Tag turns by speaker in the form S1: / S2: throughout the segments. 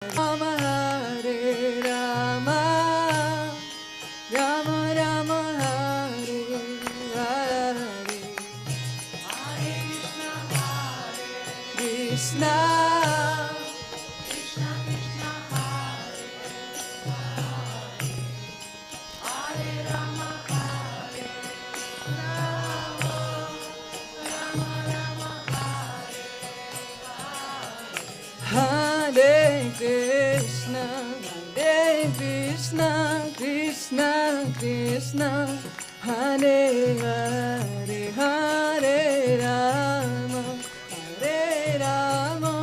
S1: Rama Hare Rama, Rama Rama Hare Hare, Hare Krishna, Krishna Krishna, Hare Hare, Hare Rama, Hare Rama,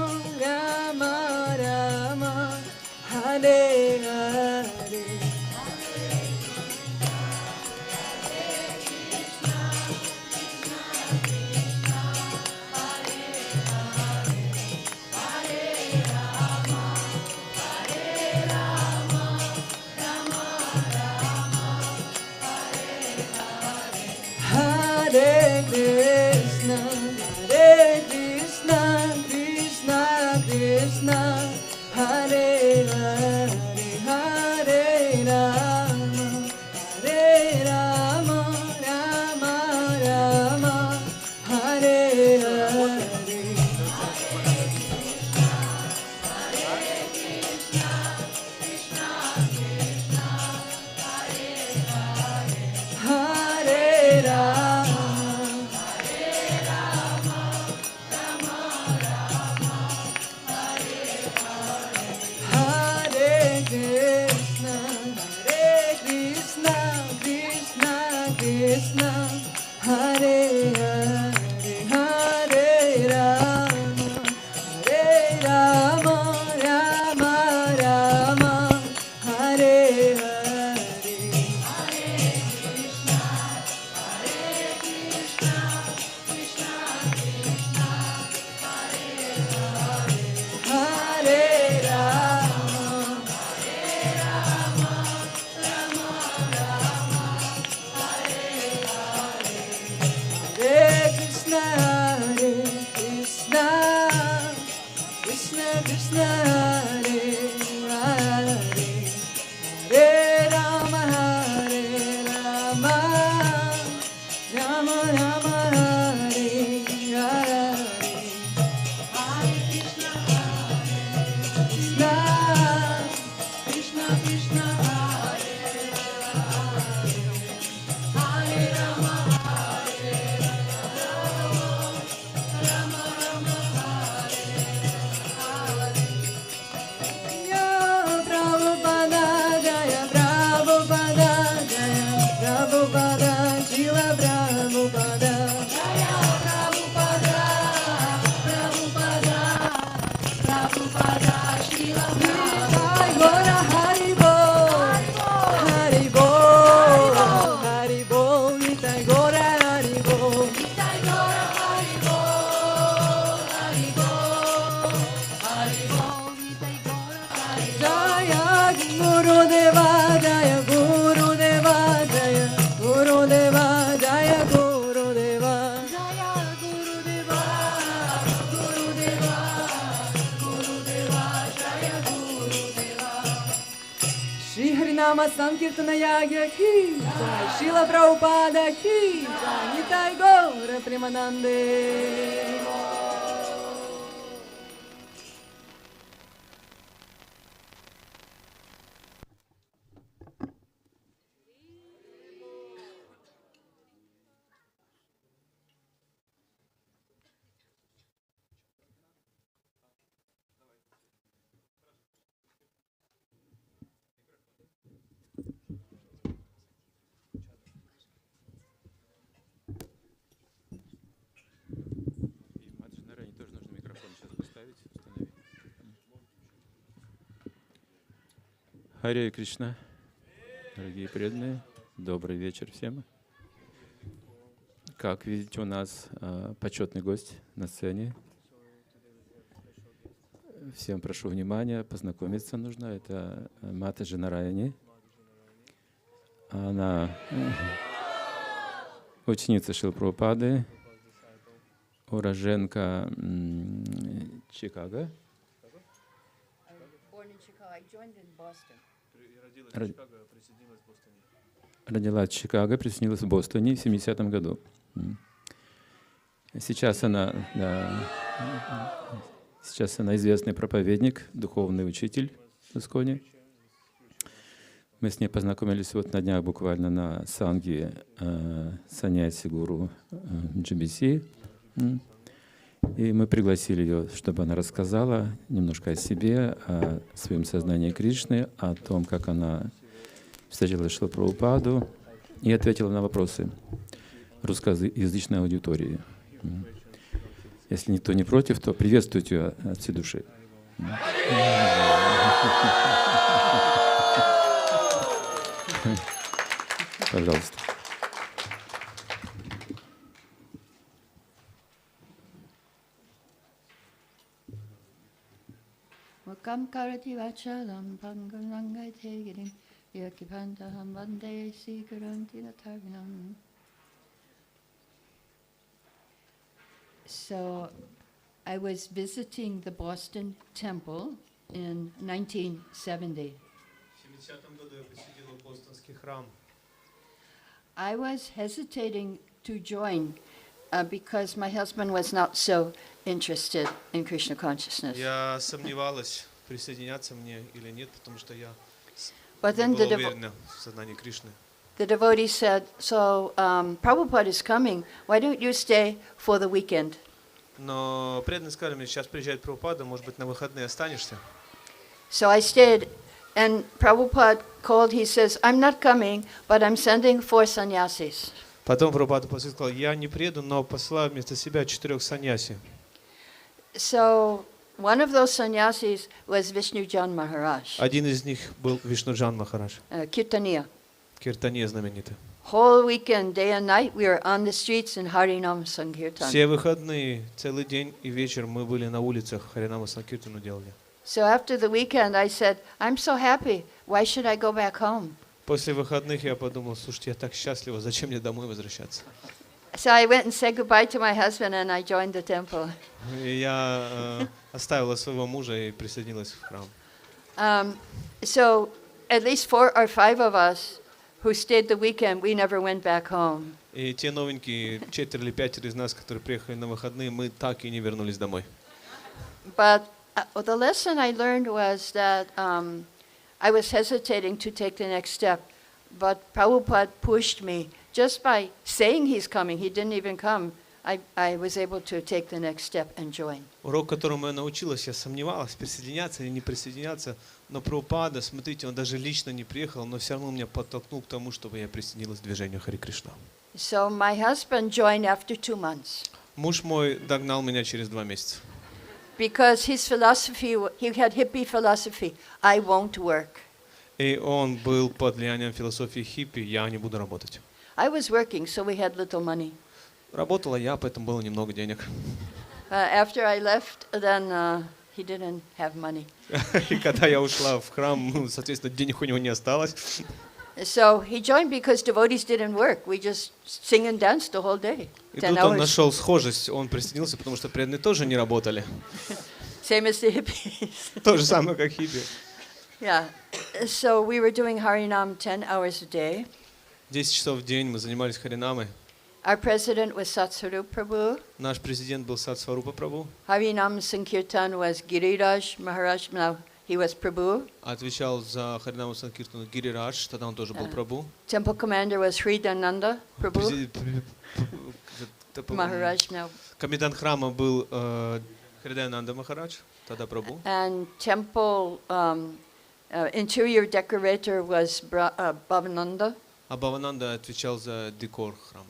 S1: Rama Rama, Hare Krishna, Krishna Krishna, Hare Hare, Hare Rama, Rama Rama, Hare Hare. Hare Krishna, Krishna Krishna, Hare Hare, Hare Rama, Rama Rama, Hare Hare. Hare Krishna, Hare Hare, Hare Rama, Rama Rama, Hare Hare. Hare Rama, Hare Krishna, Krishna Krishna, Hare Hare, Hare Rama, Rama Rama, Hare Hare, Hare Krishna, Krishna Krishna, Hare Hare, Hare Rama, Prabhupada, Jaya Prabhupada, Shila Prabhupada, Jaya Prabhupada, Shila Prabhupada, Gora Hari Bol, Hari Bol, Hari Bol, Nitai Gora Hari Bol, Nitai Gora Hari Bol, Hari Bol, Hari Bol, Nitai Gora Hari Bol. Jaya Guru Deva, Jaya Guru Deva, Jaya Guru Deva, Jaya Guru Deva, Jaya Guru Deva, Guru Deva, Guru Deva, Jaya Guru Deva. Shri Harinama Sankirtana Yagya ki Jai, Srila Prabhupada ki Jai, Nitai Gaura Premanande.
S2: Харе Кришна, дорогие преданные, добрый вечер всем. Как видите, у нас почетный гость на сцене. Всем прошу внимания, познакомиться нужно. Это Матаджи Нараяни. Она ученица Шрилы Прабхупады, уроженка Чикаго. Родилась в Чикаго, присоединилась в Бостоне в 70-м году. Сейчас она известный проповедник, духовный учитель в Исконе. Мы с ней познакомились вот на днях буквально на санге саньяси гуру GBC. И мы пригласили ее, чтобы она рассказала немножко о себе, о своем сознании Кришны, о том, как она встретила Шрилу Прабхупаду и ответила на вопросы русскоязычной аудитории. Если никто не против, то приветствуйте ее от всей души. Пожалуйста.
S3: Wakam karati vachalam pangalangai tegirim yakipantaham vande sikaranti natavinam. So I was visiting the Boston Temple in 1970. I was hesitating to join because my husband was not so interested in Krishna consciousness.
S4: Я сомневалась, присоединяться мне или нет, потому что я
S3: But
S4: не
S3: then
S4: была уверена в сознании Кришны.
S3: the devotee said, so Prabhupada is coming, why don't you stay for the weekend?
S4: Но преданные сказали мне, сейчас приезжает Прабхупада, может быть, на выходные останешься.
S3: So I stayed, and Prabhupada called, he says, I'm not coming, but I'm sending 4 sannyasis.
S4: Потом Прабхупада сказал, я не приеду, но посылаю вместо себя 4 саньяси.
S3: So one of those sannyasis was Vishnujan Maharaj,
S4: Один из них был Вишнуджан Махарадж,
S3: Kirtaniya.
S4: Киртания знаменитый.
S3: Whole weekend, day and night, we were on the streets in Harinam Sankirtan.
S4: Все выходные, целый день и вечер мы были на улицах, Харинама Санкиртану делали.
S3: So after the weekend, I said, I'm so happy, why should I go back home?
S4: После выходных я подумал, слушайте, я так счастлива, зачем мне домой возвращаться?
S3: So I went and said goodbye to my husband and I joined the temple.
S4: И я оставила своего мужа и присоединилась в храм.
S3: So at least 4 or 5 of us who stayed the weekend, we never went back home.
S4: И те новенькие, 4 или 5 из нас, которые приехали на выходные, мы так и не вернулись домой.
S3: But the lesson I learned was that I was hesitating to take the next step, but Prabhupada pushed me. Just by saying he's coming, he didn't even come, I was able to take the next step and join.
S4: Урок, которому я научилась, я сомневалась, присоединяться или не присоединяться, но Прабхупада, смотрите, он даже лично не приехал, но все равно меня подтолкнул к тому, чтобы я присоединилась к движению Хари Кришна.
S3: So my husband joined after 2 months.
S4: Муж мой догнал меня через 2 месяца.
S3: Because his philosophy, he had hippie philosophy, I won't work.
S4: И он был под влиянием философии хиппи, я не буду работать.
S3: I was working, so we had little money.
S4: Работала я, поэтому было немного денег.
S3: After I left, then he didn't have money.
S4: И когда я ушла в храм, соответственно, денег у него не осталось.
S3: So he joined because devotees didn't work. We just sing and dance the whole day.
S4: И
S3: 10
S4: тут он
S3: hours.
S4: нашел схожесть, он присоединился, потому что преданные тоже не работали.
S3: Same as the hippies.
S4: То же самое, как хиппи.
S3: Yeah. So we were doing Harinam 10 hours a day.
S4: 10 часов в день мы занимались харинамой.
S3: Our president was Satsvarup Prabhu.
S4: Наш президент был Сатсварупа Прабху.
S3: Harinam Sankirtan was Giriraj Maharaj. Now he was Prabhu.
S4: Отвечал за Харинаму Санкиртану Гирирадж, тогда он тоже был Прабху.
S3: Temple commander was Hridananda Prabhu. Maharaj now.
S4: Комендант храма был Хридаянанда Махарадж, тогда Прабху.
S3: And temple interior decorator was Bhavananda.
S4: А Бхавананда отвечал за декор храма.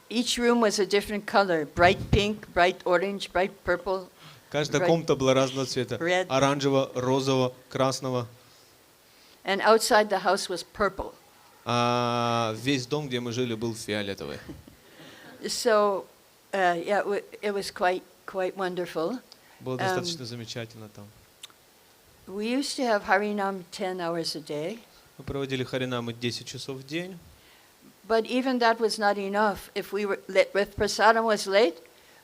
S3: Each room was a different color, bright pink, bright orange, bright purple.
S4: Каждая
S3: Right.
S4: комната была разного цвета.
S3: Red.
S4: Оранжевого, розового, красного.
S3: And outside the house was purple.
S4: А весь дом, где мы жили, был фиолетовый.
S3: So, yeah, it was quite wonderful.
S4: Было достаточно замечательно там.
S3: We used to have Harinam 10 hours a day,
S4: Мы проводили харинамы 10 часов в день.
S3: but even that was not enough. If prasadam was late,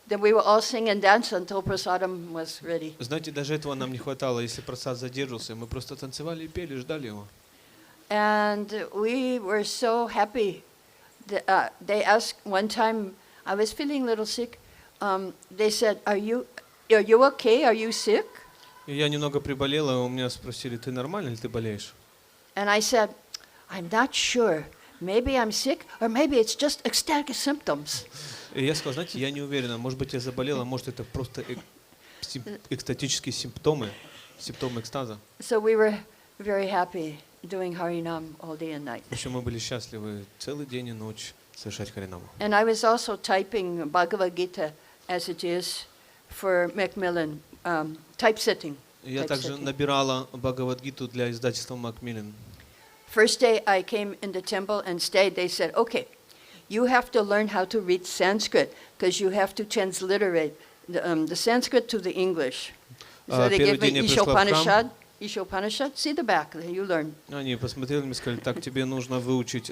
S3: then we would all sing and dance until prasadam was ready.
S4: Знаете, даже этого нам не хватало. Если просад задерживался, мы просто танцевали и пели, ждали его.
S3: And we were so happy. They asked one time, I was feeling a little sick. They said, are you okay? Are you sick?
S4: И я немного приболела, и у меня спросили, ты нормально или ты болеешь?
S3: And I said, I'm not sure. Maybe I'm sick, or maybe it's just ecstatic symptoms.
S4: И я сказал, знаете, я не уверена, может быть, я заболела, может, это просто экстатические симптомы экстаза.
S3: So we were very happy doing Harinam all day and night.
S4: В общем, мы были счастливы целый день и ночь совершать Харинаму.
S3: And I was also typing Bhagavad Gita as it is for Macmillan, typesetting.
S4: Я также набирала Бхагавад-гиту для издательства Macmillan.
S3: First day I came in the temple and stayed, they said, okay, you have to learn how to read Sanskrit because you have to transliterate the Sanskrit to the English. So they gave me Ishopanishad. See the back, you learn.
S4: Они посмотрели и сказали, так, тебе нужно выучить,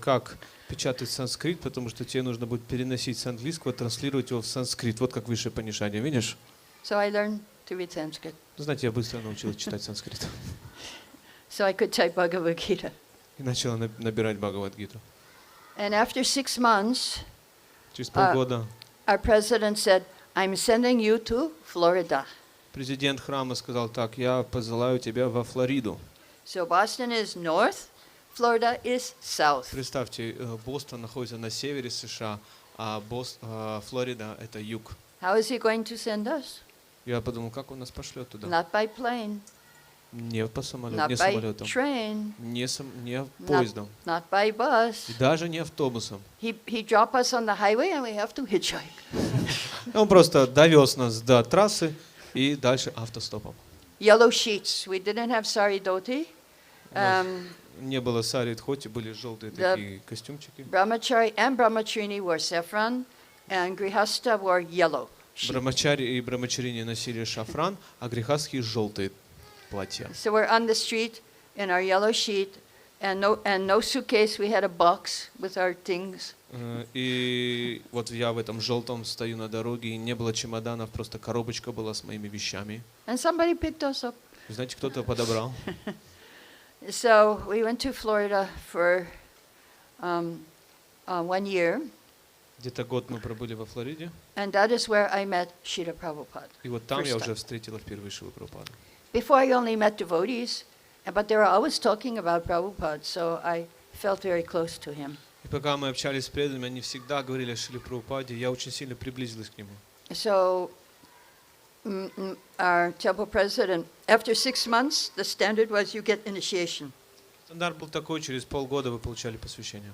S4: как печатать санскрит, потому что тебе нужно будет переносить с английского, транслировать его в санскрит. Вот как высшее Панишаде, видишь?
S3: So I learned to read Sanskrit.
S4: Знаете, я быстро научилась читать санскрит.
S3: So I could type Bhagavad Gita.
S4: И начала набирать Бхагавад-гиту.
S3: And after 6 months,
S4: Через полгода
S3: our president said, I'm sending you to Florida.
S4: президент храма сказал, так, я посылаю тебя во Флориду.
S3: So Boston is north, Florida is south.
S4: Представьте, Бостон находится на севере США, а Флорида — это юг.
S3: How is he going to send us?
S4: Я подумал, как он нас пошлет туда?
S3: Not by plane,
S4: Не по самолету,
S3: not
S4: не
S3: by
S4: самолетом,
S3: train,
S4: не поездом,
S3: not by bus.
S4: и даже не автобусом.
S3: He dropped us on the highway and we have to hitchhike.
S4: Он просто довез нас до трассы и дальше автостопом.
S3: Yellow sheets. We didn't have sari dhoti.
S4: Не было сари дхоти, были желтые такие костюмчики.
S3: Brahmachari and brahmacharini wore saffron, and grihasta wore yellow.
S4: Брамачари и брамачарини носили шафран, а грехастхи — желтые платья.
S3: So we're on the street in our yellow sheet, and no suitcase. We had a box with our things.
S4: И вот я в этом желтом стою на дороге, и не было чемоданов, просто коробочка была с моими вещами.
S3: And somebody picked us up.
S4: И знаете, кто-то подобрал.
S3: So we went to Florida for 1 year,
S4: Где-то год мы пробыли во Флориде,
S3: and that is where I met Srila Prabhupada.
S4: и вот там
S3: First
S4: я
S3: time.
S4: уже встретила впервые Шрилу Прабхупаду.
S3: Before I only met devotees, but they were always talking about Prabhupada, so I felt very close to him.
S4: И пока мы общались с преданными, они всегда говорили о Шриле Прабхупаде, я очень сильно приблизилась к нему.
S3: So our temple president, after 6 months, the standard was you get initiation.
S4: Стандарт был такой, через полгода вы получали посвящение.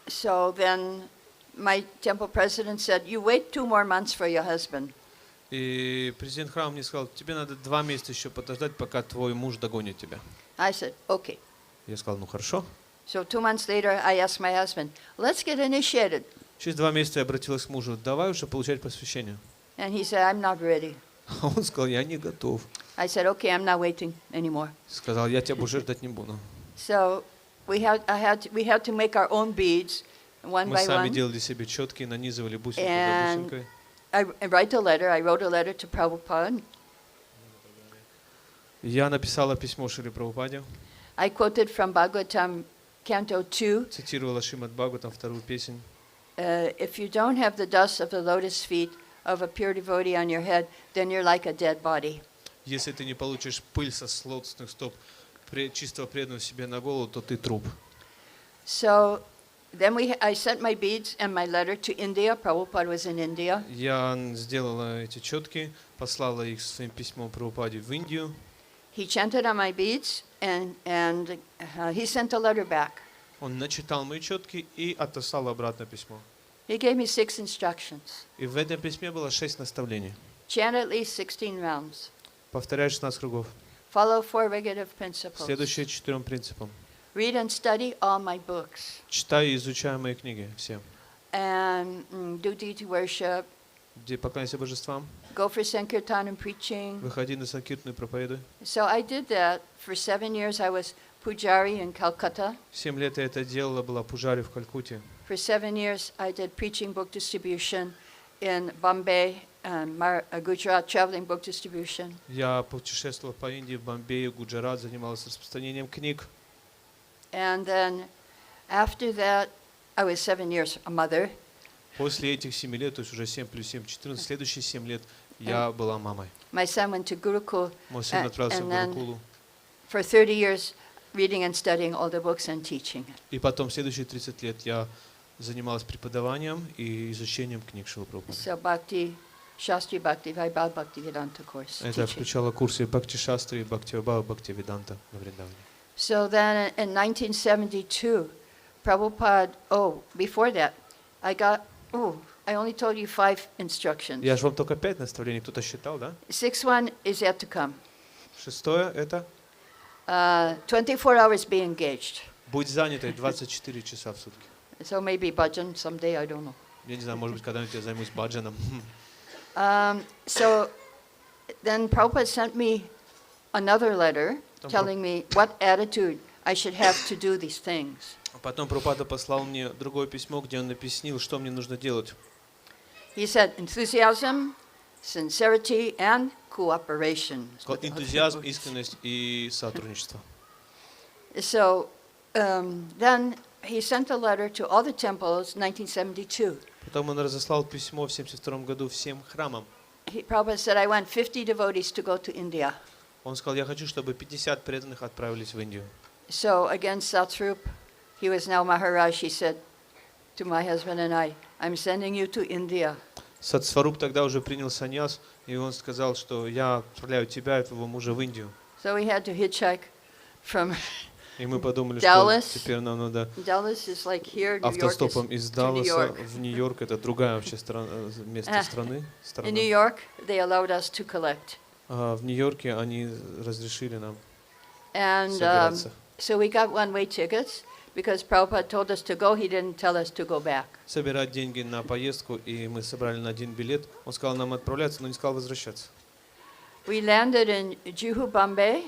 S3: So then my temple president said, you wait 2 more months for your husband.
S4: И президент храма мне сказал, тебе надо 2 месяца еще подождать, пока твой муж догонит тебя.
S3: I said, okay.
S4: Я сказал, ну хорошо.
S3: So 2 months later, I asked my husband, let's get initiated.
S4: Через 2 месяца я обратилась к мужу, давай уже получать посвящение.
S3: And he said, I'm not ready.
S4: А он сказал, я не готов.
S3: I said, okay, I'm not waiting anymore.
S4: Сказал, я тебя уже ждать не буду.
S3: So we had to make our own beads, one
S4: Мы
S3: by
S4: сами
S3: one.
S4: делали себе четкие, нанизывали бусинку за
S3: And
S4: бусинкой.
S3: I wrote a letter to Prabhupada.
S4: Я написала письмо Шриле Прабхупаде,
S3: I quoted from Bhagavatam, Canto 2.
S4: цитировала Шримад Бхагаватам, 2-ю песнь.
S3: If you don't have the dust of the lotus feet of a pure devotee on your head, then you're like a dead body.
S4: Если ты не получишь пыль со лотосных стоп чистого преданного себе на голову, то ты труп.
S3: So then I sent my beads and my letter to India. Prabhupada was in India.
S4: Я сделала эти четки, послала их своим письмом Прабхупаде в Индию.
S3: He chanted on my beads and he sent a letter back.
S4: Он начитал мои четки и отослал обратно письмо.
S3: He gave me 6 instructions.
S4: И в этом письме было 6 наставлений.
S3: Chant at least 16 rounds.
S4: Повторяй 16 кругов.
S3: Follow 4 regulative principles.
S4: Следующие 4 принципам.
S3: Read and study all my books.
S4: Читай и изучай мои книги, все.
S3: And do deity worship.
S4: Где поклоняйся божествам,
S3: Go for Sankirtan and preaching.
S4: выходи на санкиртну и проповедуй.
S3: So I did that. For 7 years I was Pujari in Calcutta.
S4: 7 лет я это делала, была пужари в Калькутте.
S3: For 7 years I did preaching book distribution in Bombay and Gujarat, traveling book distribution.
S4: Я путешествовал по Индии, в Бомбее, Гуджарат, занимался распространением книг.
S3: And then after that, I was 7 years a mother.
S4: После этих 7 лет, то есть уже 7 плюс 7, 14, следующие 7 лет я была мамой.
S3: My son went to Gurukul,
S4: Мой сын отправился в
S3: and then
S4: Гурукулу.
S3: for 30 years, reading and studying all the books and teaching.
S4: И потом следующие 30 лет я занималась преподаванием и изучением книг Шрилы Прабхупады.
S3: So Bhakti, Shastri Bhakti, Vaibhav Bhakti Vedanta course.
S4: Это
S3: teaching.
S4: включало курсы Бхакти Шастри, Бхакти Вайбхава, Бхакти Веданта на Вриндаване.
S3: So then in 1972, Prabhupada, before that, I only told you 5 instructions.
S4: Я же вам только 5 наставлений, кто-то считал, да?
S3: 6th one is yet to come.
S4: Шестое это
S3: 24 hours be engaged.
S4: будь занятой 24 часа в сутки.
S3: So maybe bhajan someday, I don't know.
S4: Я не знаю, может быть, когда-нибудь я займусь баджаном.
S3: So then Prabhupada sent me another letter telling me what attitude I should have to do these things.
S4: Потом Прабхупада послал мне другое письмо, где он объяснил, что мне нужно делать.
S3: He said enthusiasm, sincerity, and cooperation.
S4: Энтузиазм, искренность и сотрудничество.
S3: So then he sent a letter to all the temples, 1972.
S4: Потом он разослал письмо в 1972 году всем храмам.
S3: Prabhupada said, I want 50 devotees to go to India.
S4: Он сказал, я хочу, чтобы 50 преданных отправились в Индию.
S3: So again, Satsrup, he was now Maharaj, he said to my husband and I, I'm sending you to India.
S4: Сатсваруб тогда уже принял саньяс, и он сказал, что я отправляю тебя и твоего мужа в Индию.
S3: So we had to hitchhike from
S4: И мы подумали, что
S3: Dallas.
S4: теперь нам надо
S3: Dallas is like here, New York
S4: автостопом
S3: is
S4: из
S3: to New
S4: Далласа
S3: York.
S4: в Нью-Йорк. Это другая вообще место страны.
S3: In New York, they allowed us to collect.
S4: В Нью-Йорке они разрешили нам
S3: And
S4: собираться.
S3: so we got one-way tickets because Prabhupada told us to go, he didn't tell us to go back.
S4: Собирать деньги на поездку, и мы собрали на один билет. Он сказал нам отправляться, но не сказал возвращаться.
S3: We landed in Juhu, Bombay,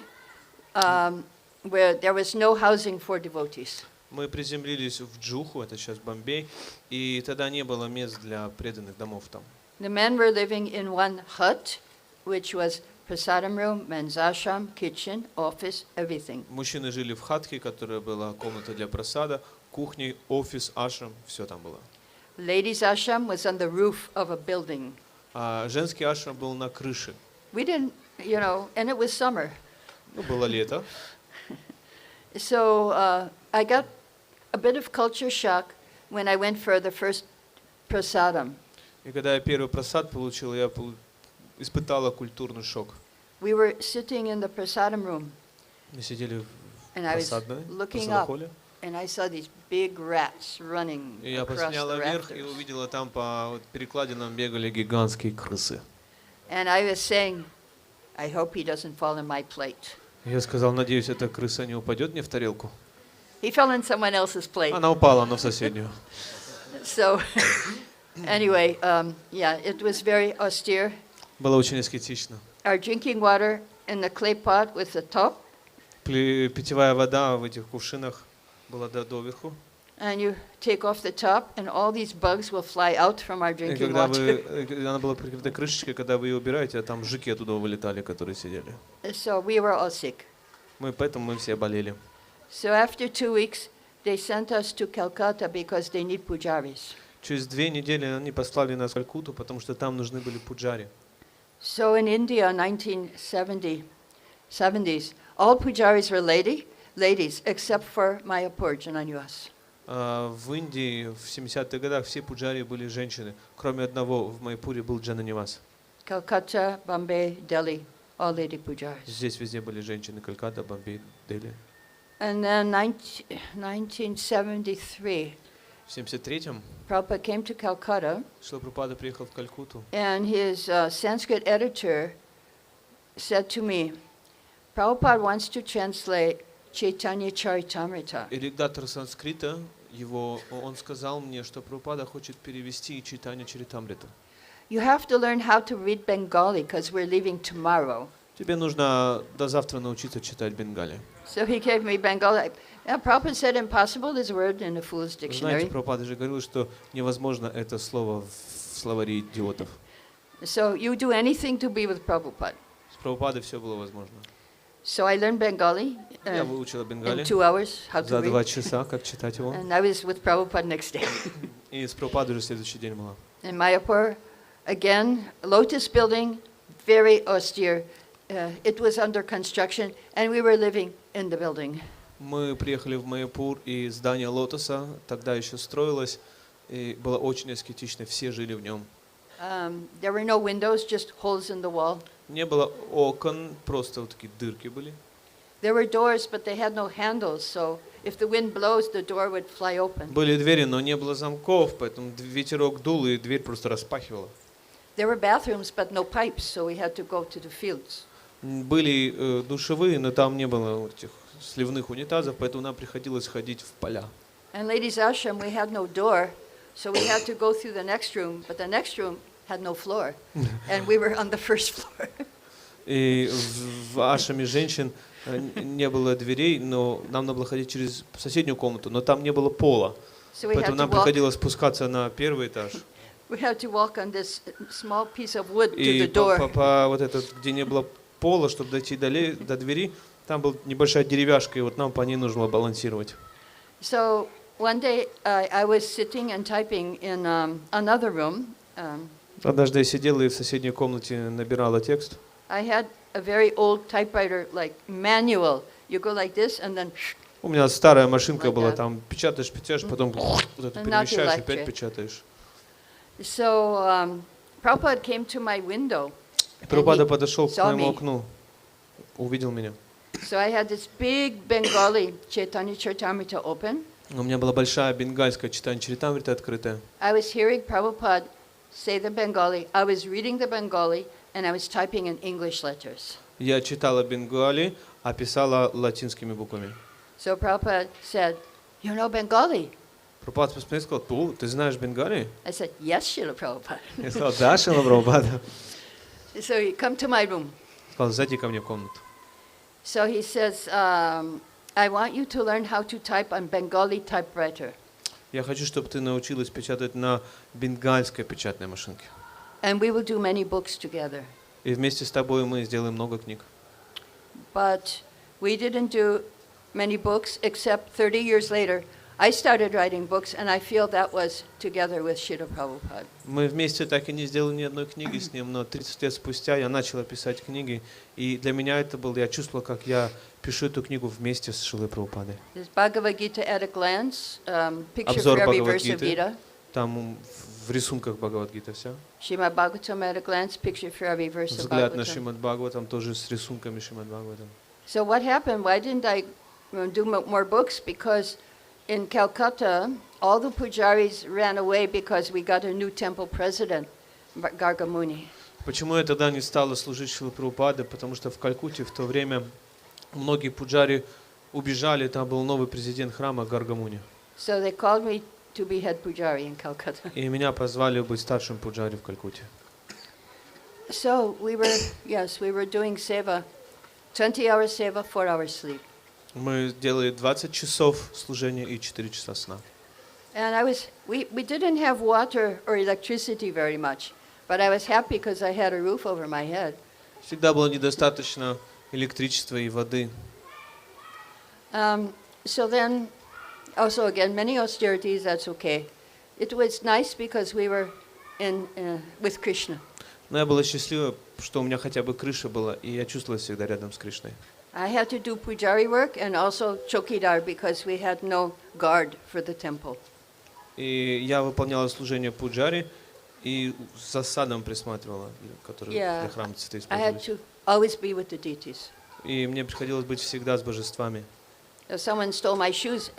S3: where there was no housing for devotees.
S4: Мы приземлились в Джуху, это сейчас Бомбей, и тогда не было мест для преданных домов там.
S3: The men were living in one hut, which was prasadam room, men's ashram, kitchen, office, everything.
S4: Мужчины жили в хатке, которая была комната для просада, кухня, офис, ашрам, все там было.
S3: Ladies' ashram was on the roof of a building.
S4: А женский ашрам был на крыше.
S3: We didn't, and it was summer.
S4: Ну, было лето.
S3: So I got a bit of culture shock when I went for the first prasadam.
S4: И когда я первый просад получил, я испытала культурный шок.
S3: We were sitting in the prasadam room,
S4: Мы сидели в
S3: and I was
S4: просадной,
S3: looking
S4: просадном
S3: up,
S4: холле.
S3: and I saw these big rats running
S4: И я
S3: across
S4: посмотрела
S3: the
S4: вверх и
S3: rafters.
S4: увидела там по перекладинам бегали гигантские крысы.
S3: And I was saying, I hope he doesn't fall in my plate.
S4: Я сказал, надеюсь, эта крыса не упадет мне в тарелку.
S3: He fell in someone else's plate.
S4: Она упала, но в соседнюю.
S3: So anyway, it was very austere.
S4: Было очень аскетично.
S3: Our drinking water in the clay pot with the top,
S4: Питьевая вода в этих кувшинах была доверху.
S3: and you take off the top, and all these bugs will fly out from our
S4: И
S3: drinking
S4: когда
S3: water.
S4: она была прикрыта крышечкой, когда вы ее убираете, а там жуки оттуда вылетали, которые сидели.
S3: So we were all sick.
S4: Поэтому мы все болели.
S3: So after 2 weeks, they sent us to Calcutta because they need pujaris.
S4: Через 2 недели они послали нас в Калькутту, потому что там нужны были пуджари.
S3: So in India, 1970s, all pujaris were ladies, except for Mayapur, Jananyas.
S4: В Индии в 70-х годах все пуджари были женщины, кроме одного в Майпуре был Джананивас.
S3: Calcutta, Bombay, Delhi, all lady pujaris.
S4: Здесь везде были женщины, Калькатта, Бомбей, Дели.
S3: And then 1973,
S4: В 73-м
S3: Prabhupada came to Calcutta,
S4: Шрила Прабхупада приехал в Калькутту,
S3: and his Sanskrit editor said to me, Prabhupada wants to translate Chaitanya Charitamrita.
S4: и редактор санскрита, он сказал мне, что Прабхупада хочет перевести Чайтанья Чаритамрита.
S3: You have to learn how to read Bengali because we're leaving tomorrow.
S4: Тебе нужно до завтра научиться читать бенгали.
S3: So he gave me Bengali. Now, Prabhupada said impossible is a word in a fool's
S4: Знаете,
S3: dictionary.
S4: Прабхупада же говорил, что невозможно это слово в словаре идиотов.
S3: So you do anything to be with Prabhupada.
S4: С Прабхупадой все было возможно.
S3: So I learned Bengali
S4: Я выучила
S3: in
S4: бенгали
S3: 2 hours, how to
S4: за 2
S3: read.
S4: часа, как читать его.
S3: And I was with Prabhupada next day.
S4: И с Прабхупадой уже следующий день была.
S3: In Mayapur, again, Lotus building, very austere. It was under construction, and we were living in the building.
S4: Мы приехали в Майяпур, и здание Лотоса тогда еще строилось, и было очень аскетично, все жили в нем.
S3: There were no windows, just holes in the wall.
S4: Не было окон, просто вот такие дырки были.
S3: There were doors, but they had no handles, so if the wind blows, the door would fly open.
S4: Были двери, но не было замков, поэтому ветерок дул, и дверь просто распахивала.
S3: There were bathrooms, but no pipes, so we had to go to the fields.
S4: Были душевые, но там не было этих сливных унитазов, поэтому нам приходилось ходить в поля.
S3: And ladies' ashram, we had no door, so we had to go through the next room, but the next room had no floor, and we were on the first floor.
S4: И в ашраме женщин не было дверей, но нам надо было ходить через соседнюю комнату, но там не было пола,
S3: So we
S4: поэтому
S3: had to
S4: нам
S3: walk.
S4: приходилось спускаться на первый этаж.
S3: We had to walk on this small piece of wood to
S4: И
S3: the door.
S4: по вот этот, где не было пола, чтобы дойти до двери, там была небольшая деревяшка, и вот нам по ней нужно было балансировать.
S3: So one day I was sitting and typing in another room.
S4: Однажды я сидела и в соседней комнате набирала текст.
S3: I had a very old typewriter, like manual. You go like this and then.
S4: У меня старая машинка
S3: Like
S4: была,
S3: that.
S4: там печатаешь, потом вот это
S3: And not
S4: перемещаешь,
S3: electric.
S4: опять печатаешь.
S3: So Prabhupada came to my window.
S4: Прабхупада подошел к
S3: saw
S4: моему
S3: me.
S4: окну, увидел меня.
S3: So I had this big Bengali Chaitanya Charitamrita open.
S4: У меня была большая бенгальская читание Чаритамрита открытая.
S3: I was hearing Prabhupada say the Bengali. I was reading the Bengali and I was typing in English letters.
S4: Я читала бенгали, а писала латинскими буквами.
S3: So Prabhupada said, "You know Bengali?"
S4: Прабхупада посмотрел и сказал: ты знаешь бенгали?
S3: I said, "Yes, Srila Prabhupada."
S4: Я сказал: да, Шрила Прабхупада.
S3: So he come to my room.
S4: Сказал: зайди ко мне в комнату.
S3: So he says, I want you to learn how to type on Bengali typewriter.
S4: Я хочу, чтобы ты научилась печатать на бенгальской печатной машинке.
S3: And we will do many books together.
S4: И вместе с тобой мы сделаем много книг.
S3: But we didn't do many books, except 30 years later, I started writing books, and I feel that was together with Srila Prabhupada.
S4: Мы вместе так и не сделали ни одной книги с ним, но 30 лет спустя я начала писать книги, и для меня это было, я чувствовала, как я пишу эту книгу вместе с Шрилой Прабхупадой.
S3: There's Bhagavad Gita at a glance, picture
S4: Обзор
S3: for every verse of
S4: Бхагавад-гиты.
S3: Gita.
S4: Там в рисунках Бхагавад-гита вся.
S3: Srimad Bhagavatam at a glance, picture for every verse of
S4: Взгляд на
S3: Bhagavatam.
S4: Шримад Бхагаватам тоже с рисунками Шримад Бхагаватам.
S3: So what happened? Why didn't I do more books? Because in Calcutta, all the pujaris ran away because we got a new temple president, Gargamuni.
S4: Почему я тогда не стала служить Шриле Прабхупаде? Потому что в Калькутте в то время многие пуджари убежали, там был новый президент храма Гаргамуни.
S3: So they called me to be head pujari in Calcutta.
S4: И меня позвали быть старшим пуджари в Калькутте.
S3: So we were doing seva, 20 hours seva, 4 hours sleep.
S4: Мы делали 20 часов служения и 4 часа сна.
S3: And we didn't have water or electricity very much, but I was happy because I had a roof over my head.
S4: Всегда было недостаточно электричества и воды.
S3: So then, also again, many austerities, that's okay. It was nice because we were with Krishna.
S4: Но я была счастлива, что у меня хотя бы крыша была, и я чувствовала всегда рядом с Кришной.
S3: I had to do pujari work and also chokidar because we had no guard for the temple.
S4: И я выполняла служение пуджари и за садом присматривала, который для храма цветы
S3: I had
S4: использовались.
S3: to always be with the deities.
S4: И мне приходилось быть всегда с божествами.
S3: So someone stole my shoes,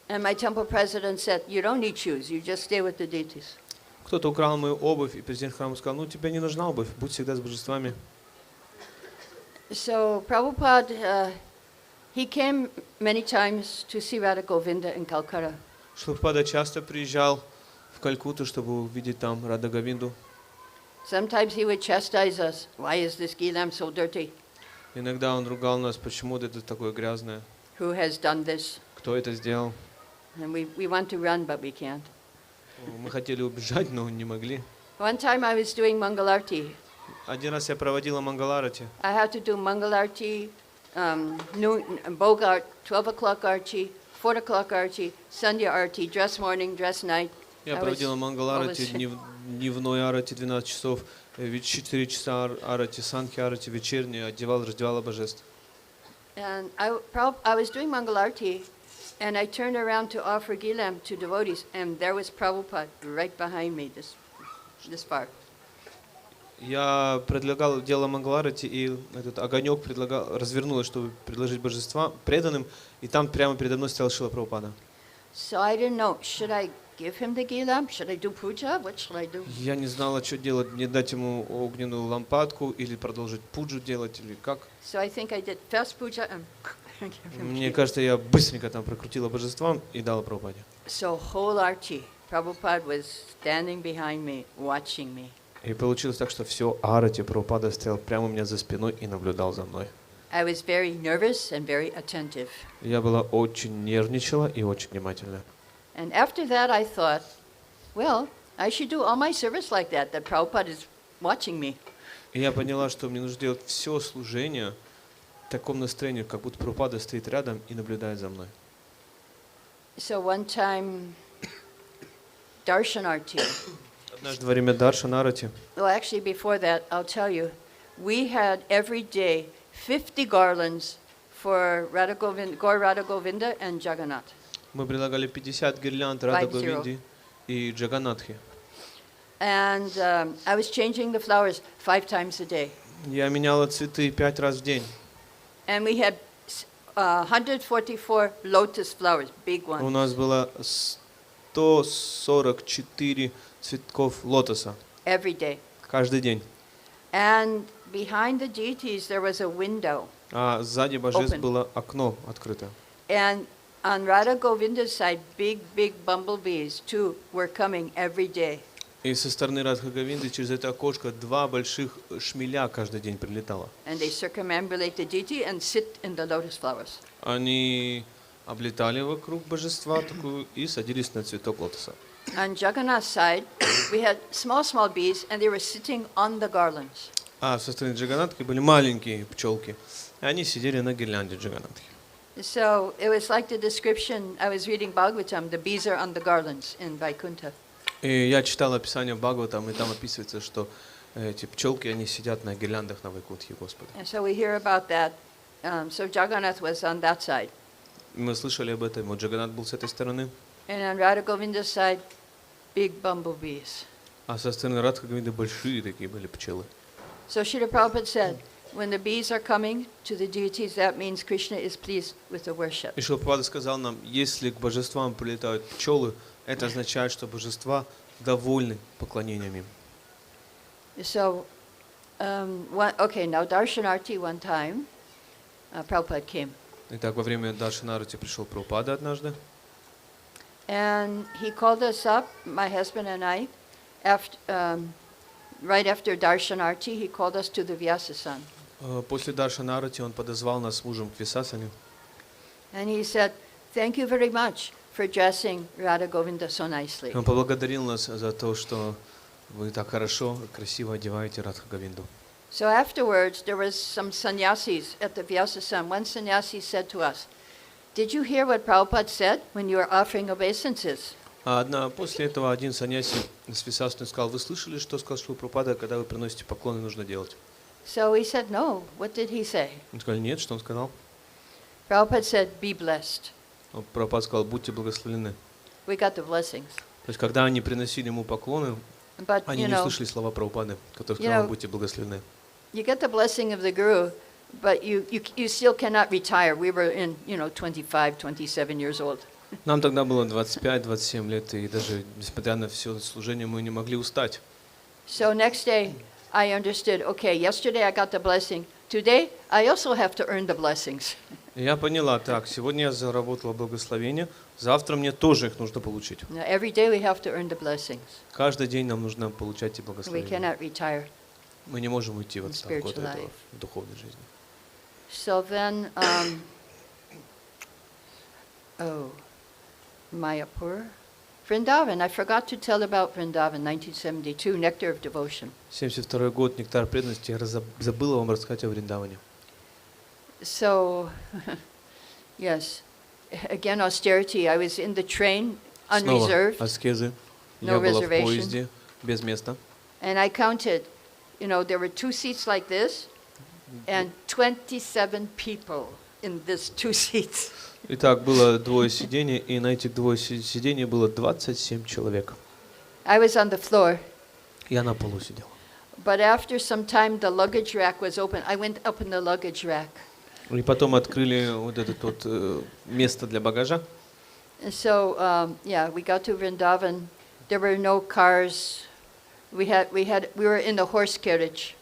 S3: and my temple president said, "You don't need shoes. You just stay with the deities."
S4: Кто-то украл мою обувь, и президент храма сказал: ну, тебе не нужна обувь, будь всегда с божествами.
S3: So Prabhupada, he came many times to see Radha Govinda in Calcutta.
S4: Шрила Прабхупада часто приезжал в Калькутту, чтобы увидеть там Рада Говинду.
S3: Sometimes he would chastise us. Why is this Gilam so dirty?
S4: Иногда он ругал нас, почему это такое грязное.
S3: Who has done this?
S4: Кто это сделал?
S3: And we want to run, but we can't.
S4: Мы хотели убежать, но не могли.
S3: One time I was doing Mangalarti.
S4: Один раз я проводила Мангаларати.
S3: I had to do Mangalarti, noon, Bogart, 12 o'clock Archie, 4 o'clock Archie, Sandhya Archie, dress morning, dress night.
S4: Я
S3: I was
S4: проводила Мангаларати,
S3: always-
S4: дневной арати 12 часов, 4 часа арати, санхи арати, вечерний, одевал, раздевала божеств.
S3: And I was doing Mangalarti, and I turned around to offer Gilam to devotees, and there was Prabhupada right behind me, this far.
S4: Я предлагал дело Мангаларати, и этот огонек развернулось, чтобы предложить божества преданным, и там прямо передо мной стоял Шрила Прабхупада.
S3: So I didn't know, should I give him the Gilam? Should I do puja? What should I do?
S4: Я не знала, что делать, не дать ему огненную лампадку, или продолжить пуджу делать, или как.
S3: So I think I did fast puja and give him
S4: Мне
S3: Gilam.
S4: кажется, я быстренько там прокрутила божествам и дала Прабхупаде.
S3: So whole Archie, Prabhupada was standing behind me, watching me.
S4: И получилось так, что все арати Прабхупада стоял прямо у меня за спиной и наблюдал за мной.
S3: I was very nervous and very attentive.
S4: Я была очень нервничала и очень внимательна.
S3: And after that I thought, well, I should do all my service like that Prabhupada is watching me.
S4: И я поняла, что мне нужно делать все служение в таком настроении, как будто Прабхупада стоит рядом и наблюдает за мной.
S3: So one time, Darshanarti.
S4: Однажды во время Даршана арати,
S3: Well, actually, before that, I'll tell you, we had every day 50 garlands for Gaur Radha Govinda and Jagannath.
S4: мы предлагали 50 гирлянд Рада
S3: 50.
S4: Говинди и Джаганатхи.
S3: And I was changing the flowers 5 times a day.
S4: Я меняла цветы 5 раз в день.
S3: And we had 144 lotus flowers, big
S4: У
S3: ones.
S4: нас было 144 цветков лотоса
S3: Every day.
S4: каждый день.
S3: And behind the deities, there was a window.
S4: А сзади божеств
S3: Open.
S4: было окно открыто.
S3: And on Radha Govinda's side, big bumblebees, too, were coming every day.
S4: И со стороны Радха Говинды через это окошко 2 больших шмеля каждый день прилетало.
S3: And they circumambulate the deity and sit in the lotus flowers.
S4: Они облетали вокруг божества такую и садились на цветок лотоса.
S3: On Jagannath's side, we had small bees, and they were sitting on the garlands.
S4: А со стороны Джаганатхи были маленькие пчелки. И они сидели на гирлянде Джаганатхи.
S3: So it was like the description, I was reading Bhagavatam, the bees are on the garlands in Vaikuntha.
S4: И я читал описание Бхагаватам, и там описывается, что эти пчелки, они сидят на гирляндах на Вайкунтхе Господа.
S3: And so we hear about that. So Jagannath was on that side.
S4: Мы слышали об этом, вот Джаганат был с этой стороны,
S3: And on Radha Govinda's side, big bumblebees.
S4: а со стороны Радха Говинды большие такие были пчелы.
S3: So Srila Prabhupada said, when the bees are coming to the deities, that means Krishna is pleased with the worship.
S4: И Шрила Прабхупада сказал нам, если к божествам прилетают пчелы, это означает, что божества довольны поклонением им.
S3: So, okay, now Darshanarti one time, Prabhupada came.
S4: Итак, во время Даршанарати пришел Прабхупада однажды,
S3: And he called us up, my husband and I, right after Darshanarti, he called us to the Vyasasan.
S4: После Даршанарати он подозвал нас с мужем к Висасане.
S3: And he said, thank you very much for dressing Radha Govinda so nicely.
S4: Он поблагодарил нас за то, что вы так хорошо, красиво одеваете Радха Говинду.
S3: So afterwards, there was some sannyasis at the Vyasasan. One sannyasi said to us, did you hear what Prabhupada said when you were offering obeisances?
S4: После этого один саньяси с Висасаны сказал, вы слышали, что сказал Шрила Прабхупада, когда вы приносите поклоны, нужно делать?
S3: So we said, no. What did he say?
S4: Он сказал, нет, что он сказал?
S3: Prabhupada said, be blessed.
S4: Прабхупада сказал, будьте благословлены.
S3: We got the blessings.
S4: То есть, когда они приносили ему поклоны,
S3: But,
S4: они не слышали слова Прабхупады, которые сказал, будьте благословлены.
S3: you get the blessing of the Guru, but you still cannot retire. We were in, 25, 27 years old.
S4: Нам тогда было 25-27 лет, и даже несмотря на все служение, мы не могли устать.
S3: So next day, I understood, okay, yesterday I got the blessing. Today, I also have to earn the blessings.
S4: И я поняла, так, сегодня я заработала благословение, завтра мне тоже их нужно получить.
S3: Now, every day we have to earn the blessings.
S4: Каждый день нам нужно получать эти
S3: We
S4: благословения.
S3: cannot retire.
S4: Мы не можем уйти в отставку от
S3: Spiritual
S4: этого
S3: life.
S4: в духовной жизни.
S3: So then, Mayapur. Vrindavan, I forgot to tell about Vrindavan, 1972, Nectar of Devotion.
S4: 72 год, нектар преданности. Я забыла вам рассказать о Вриндаване.
S3: So, yes, again, austerity. I was in the train,
S4: Снова
S3: unreserved,
S4: аскезы.
S3: no
S4: Я была в
S3: reservation.
S4: поезде, без места.
S3: And I counted, there were 2 seats like this, and 27 people in this 2 seats.
S4: Итак, было двое сидений, и на этих двое сидений было 27 человек.
S3: I was on the floor,
S4: Я на полу сидел.
S3: but after some time, the luggage rack was open. I went up in the luggage rack.
S4: И потом открыли вот это место для багажа.
S3: And so, we got to Vrindavan. There were no cars. We were in the horse carriage.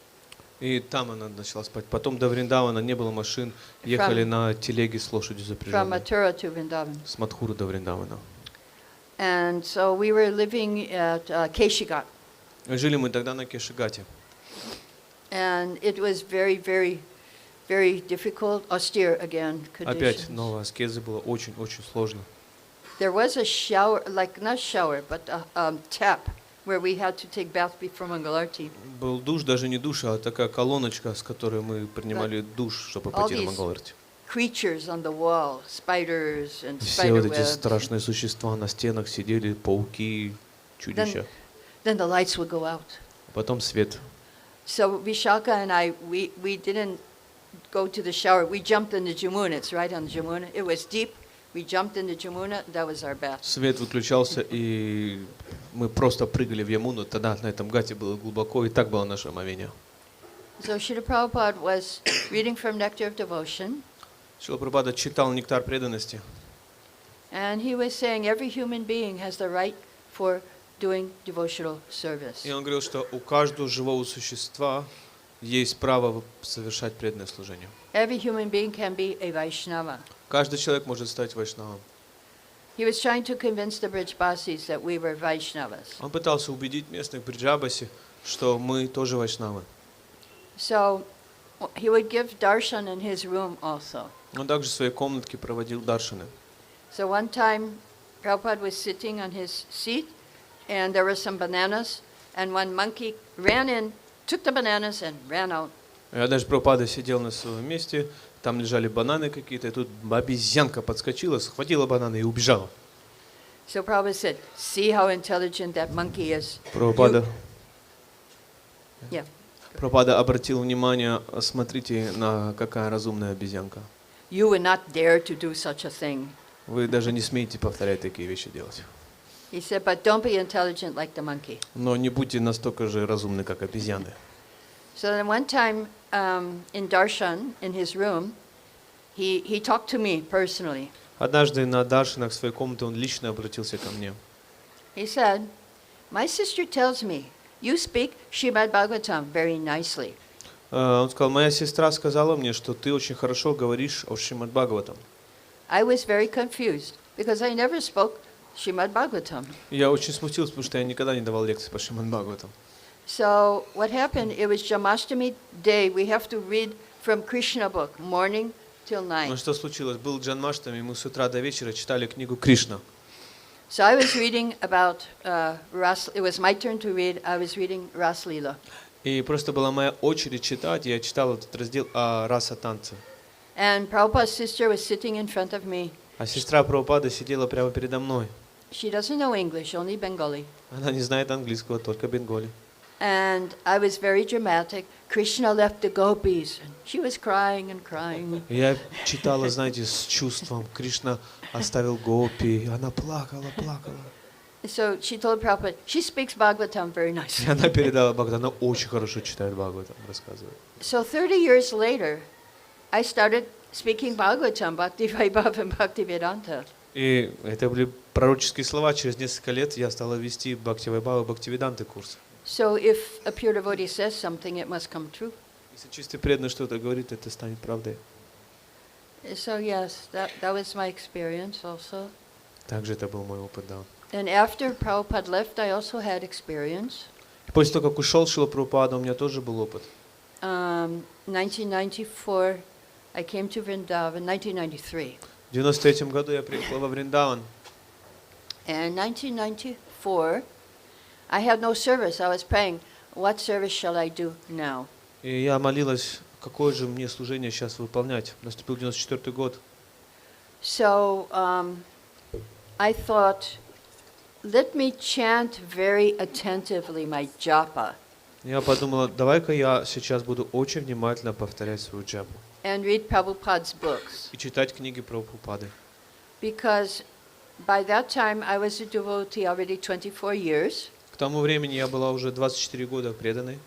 S4: И там она начала спать. Потом до Вриндавана не было машин, ехали на телеге с лошадью
S3: From
S4: запряженной.
S3: Mathura to Vrindavan.
S4: С Мадхуры до Вриндавана.
S3: And so we were living at Keshigat.
S4: Жили мы тогда на Кешигате.
S3: And it was very, very, very difficult, austere again
S4: Опять
S3: conditions.
S4: новая аскеза, было очень-очень сложно.
S3: There was a shower, like not shower, but a tap where we had to take bath before Mangalarti.
S4: Был душ, даже не душ, а такая колоночка, с которой мы принимали душ, чтобы
S3: All
S4: пойти на
S3: these
S4: Мангаларти.
S3: Creatures on the wall, spiders and
S4: Все
S3: spider
S4: вот эти
S3: webs.
S4: страшные существа на стенах сидели, пауки, чудища.
S3: Then the lights would go out.
S4: Потом свет.
S3: So Vishaka and I, we didn't go to the shower. We jumped in the Jamuna. It's right on the Jamuna. It was deep. We jumped in the Jamuna. That was our bath.
S4: Свет выключался, и мы просто прыгали в Ямуну. Тогда на этом гате было глубоко, и так было наше омовение.
S3: So Srila Prabhupada was reading from Nectar of Devotion,
S4: Шрила Прабхупада читал «Нектар преданности»,
S3: and he was saying every human being has the right for doing devotional service.
S4: и он говорил, что у каждого живого существа есть право совершать преданное служение.
S3: Every human being can be a Vaishnava.
S4: Каждый человек может стать вайшнавом.
S3: He was trying to convince the Brijbasis that we were Vaishnavas.
S4: Он пытался убедить местных Бриджабаси, что мы тоже вайшнавы.
S3: So he would give darshan in his room also.
S4: Он также в своей комнатке проводил даршаны.
S3: So one time, Prabhupada was sitting on his seat, and there were some bananas, and one monkey ran in, took the bananas, and ran out.
S4: Я даже Прабхупада сидел на своем месте, там лежали бананы какие-то, и тут обезьянка подскочила, схватила бананы и убежала.
S3: So Prabhupada said, "See how intelligent that monkey is."
S4: Прабхупада
S3: Yeah.
S4: Прабхупада обратил внимание, смотрите, на какая разумная обезьянка.
S3: You would not dare to do such a thing.
S4: Вы даже не смеете повторять такие вещи делать.
S3: He said, "But don't be intelligent like the monkey."
S4: Но не будьте настолько же разумны, как обезьяны.
S3: So then one time in darshan, in his room, he talked to me personally.
S4: Однажды на даршанах в своей комнате он лично обратился ко мне.
S3: He said, "My sister tells me you speak Srimad Bhagavatam very nicely."
S4: Он сказал, моя сестра сказала мне, что ты очень хорошо говоришь о Шримад Бхагаватам.
S3: I was very confused because I never spoke Srimad Bhagavatam.
S4: Я очень смутился, потому что я никогда не давал лекции по Шримад Бхагаватам.
S3: So what happened, it was Jamashtami day. We have to read from Krishna book, morning till
S4: Но
S3: night.
S4: что случилось? Был Джанмаштами, мы с утра до вечера читали книгу Кришна.
S3: So I was reading about Ras. It was my turn to read. I was reading Ras Leela.
S4: И просто была моя очередь читать, я читал этот раздел о раса танце.
S3: And Prabhupada's sister was sitting in front of me.
S4: А сестра Прабхупады сидела прямо передо мной.
S3: She doesn't know English, only Bengali.
S4: Она не знает английского, только бенголи.
S3: And I was very dramatic. Krishna left the gopis. And she was crying and crying.
S4: Я читала, знаете, с чувством. Кришна оставил гопи, она плакала.
S3: So she told Prabhupada, she speaks Bhagavatam very
S4: И
S3: nicely.
S4: она передала Бхагаватам, она очень хорошо читает Бхагаватам, рассказывает.
S3: So 30 years later, I started speaking Bhagavatam, Bhakti Vaibhav and Bhakti Vedanta.
S4: И это были пророческие слова. Через несколько лет я стала вести Бхакти Вайбхава и Бхакти Веданты курс.
S3: So if a pure devotee says something, it must come true.
S4: Если чистый преданный что-то говорит, это станет правдой.
S3: So yes, that was my experience also.
S4: Также это был мой опыт, да.
S3: And after Prabhupada left, I also had experience.
S4: И после того, как ушел Шрила Прабхупада, у меня тоже был опыт.
S3: 1994, I came to Vrindavan in 1993.
S4: В 93 году я приехал во Вриндаван.
S3: And in 1994, I had no service. I was praying, what service shall I do now?
S4: И я молилась, какое же мне служение сейчас выполнять. Наступил 94 год.
S3: So I thought, let me chant very attentively my japa
S4: Я подумала, давай-ка я сейчас буду очень внимательно повторять свою джапу
S3: and read Prabhupada's books.
S4: и читать книги про Прабхупады.
S3: Because by that time I was a devotee already 24 years.
S4: К тому времени я была уже 24 года преданной.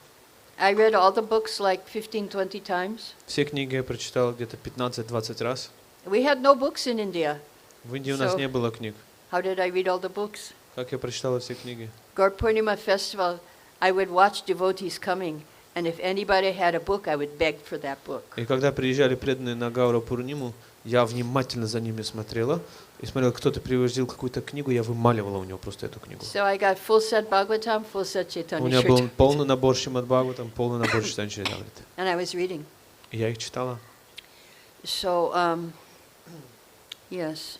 S3: I read all the books like 15-20 times.
S4: Все книги я прочитала где-то 15-20 раз.
S3: We had no books in India.
S4: В Индии у нас
S3: So-
S4: не было книг.
S3: How did I read all the books?
S4: Как я прочитала все книги?
S3: Gaur Purnima festival, I would watch devotees coming, and if anybody had a book, I would beg for that book.
S4: И когда приезжали преданные на Гаура Пурниму, я внимательно за ними смотрела. И смотрела, кто-то привозил какую-то книгу, я вымаливала у него просто эту книгу.
S3: So I got full set Bhagavatam, full set
S4: У
S3: Chaitanya
S4: меня был
S3: Charitamrita,
S4: полный набор Шримад Бхагаватам, полный набор Чайтанья Чаритамриты.
S3: and I was reading.
S4: И я их читала.
S3: So, yes.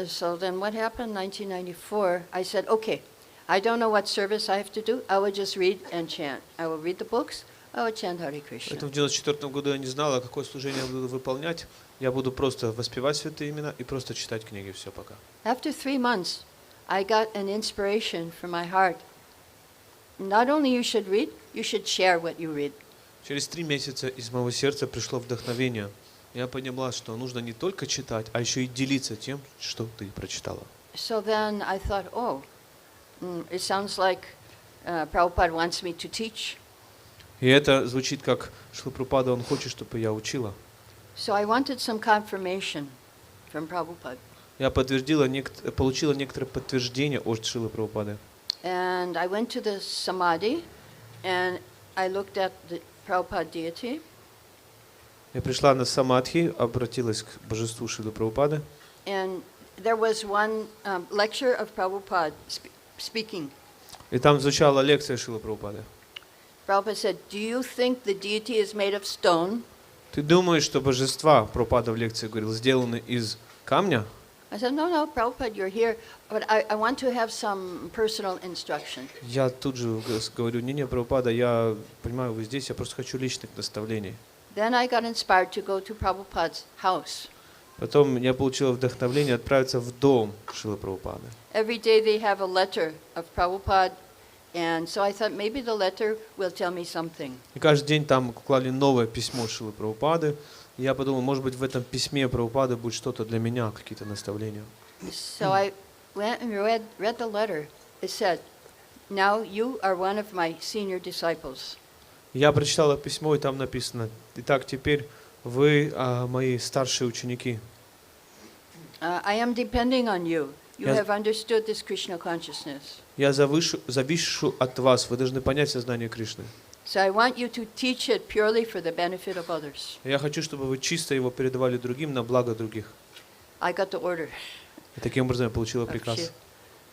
S3: So then what happened? 1994, I said, okay, I don't know what service I have to do. I will just read and chant. I will read the books. I will chant Hare Krishna.
S4: Поэтому в 94 году я не знала, какое служение я буду выполнять. Я буду просто воспевать святые имена и просто читать книги, все пока.
S3: After 3 months, I got an inspiration from my heart. Not only you should read, you should share what you read.
S4: Через 3 месяца из моего сердца пришло вдохновение. Я поняла, что нужно не только читать, а еще и делиться тем, что ты прочитала.
S3: So then I thought, oh, it sounds like Prabhupada wants me to teach.
S4: И это звучит как Шрила Прабхупада, он хочет, чтобы я учила.
S3: So I wanted some confirmation from Prabhupada.
S4: Я получила некоторое подтверждение от Шрилы Прабхупады.
S3: And I went to the Samadhi, and I looked at the Prabhupada deity,
S4: Я пришла на самадхи, обратилась к божеству Шрилы Прабхупады.
S3: and there was one lecture of Prabhupada speaking.
S4: И там звучала лекция Шрилы Прабхупады.
S3: Prabhupada said, do you think the deity is made of stone?
S4: Ты думаешь, что божества, Прабхупада в лекции говорил, сделаны из камня?
S3: I said, no, no, Prabhupada, you're here, but I want to have some personal instruction.
S4: Я тут же говорю, не, Прабхупада, я понимаю, вы здесь, я просто хочу личных наставлений.
S3: Then I got inspired to go to Prabhupada's house.
S4: Потом я получила вдохновение отправиться в дом Шрилы Прабхупады.
S3: Every day they have a letter of Prabhupada, and so I thought maybe the letter will tell me something.
S4: И каждый день там клали новое письмо Шрилы Прабхупады. И я подумал, может быть, в этом письме Прабхупады будет что-то для меня, какие-то наставления.
S3: So I went and read the letter. It said, now you are one of my senior disciples.
S4: Я прочитала письмо, и там написано, итак, теперь вы мои старшие ученики.
S3: I am depending on you. You
S4: Yes.
S3: have understood this Krishna consciousness.
S4: Я завишу от вас, вы должны понять сознание Кришны.
S3: So I want you to teach it purely for the benefit of others.
S4: Я хочу, чтобы вы чисто его передавали другим на благо других.
S3: I got the order.
S4: И таким образом я получила
S3: of
S4: приказ.
S3: Shiv.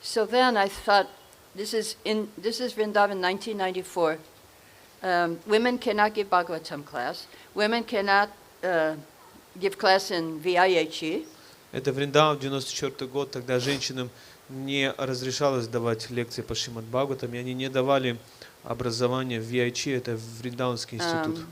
S3: So then I thought, this is Vrindavan 1994. Women cannot give Bhagavatam class. Women cannot give class in VIHE.
S4: Это Вриндаван, 94 год, тогда женщинам не разрешалось давать лекции по Шримад Бхагаватам, и они не давали образование в VIH, это Вриндаванский институт.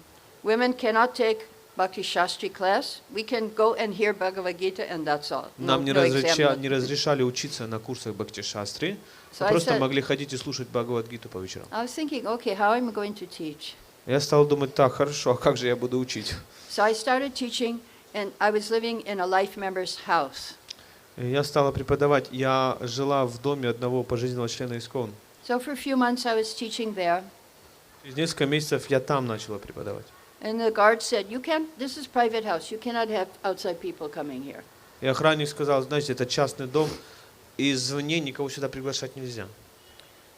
S3: Women cannot take Bhakti Shastri class. We can go and hear Bhagavad Gita and that's all.
S4: Нам не
S3: no exam.
S4: разрешали учиться на курсах Бхакти Шастри,
S3: So
S4: мы
S3: I
S4: просто
S3: said-
S4: могли ходить и слушать Бхагавад-гиту по вечерам.
S3: I was thinking, okay, how am I going to teach?
S4: Я стал думать, так, хорошо, а как же я буду учить?
S3: So I started teaching, and I was living in a life member's house.
S4: И я стала преподавать. Я жила в доме одного пожизненного члена ИСККОН.
S3: So for a few months I was teaching there,
S4: Через несколько месяцев я там начала преподавать.
S3: and the guard said, "You can't. This is private house. You cannot have outside people coming here."
S4: И охранник сказал, знаете, это частный дом, и извне никого сюда приглашать нельзя.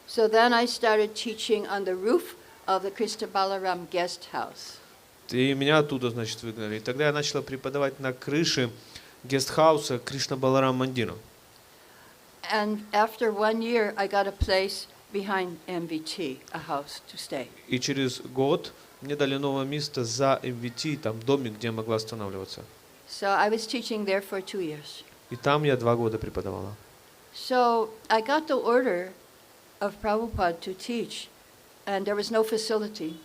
S3: So then I started teaching on the roof of the Krishna Balaram guest house.
S4: И меня оттуда, значит, выгнали. И тогда я начала преподавать на крыше гестхауса Кришна Баларам Мандира.
S3: And after 1 year, I got a place behind MVT, a house to stay.
S4: И через год Мне дали новое место за МВТ, там домик, где я могла останавливаться.
S3: So I was teaching there for 2 years.
S4: И там я 2 года преподавала.
S3: So I got the order of Prabhupada to teach, and there was no facility.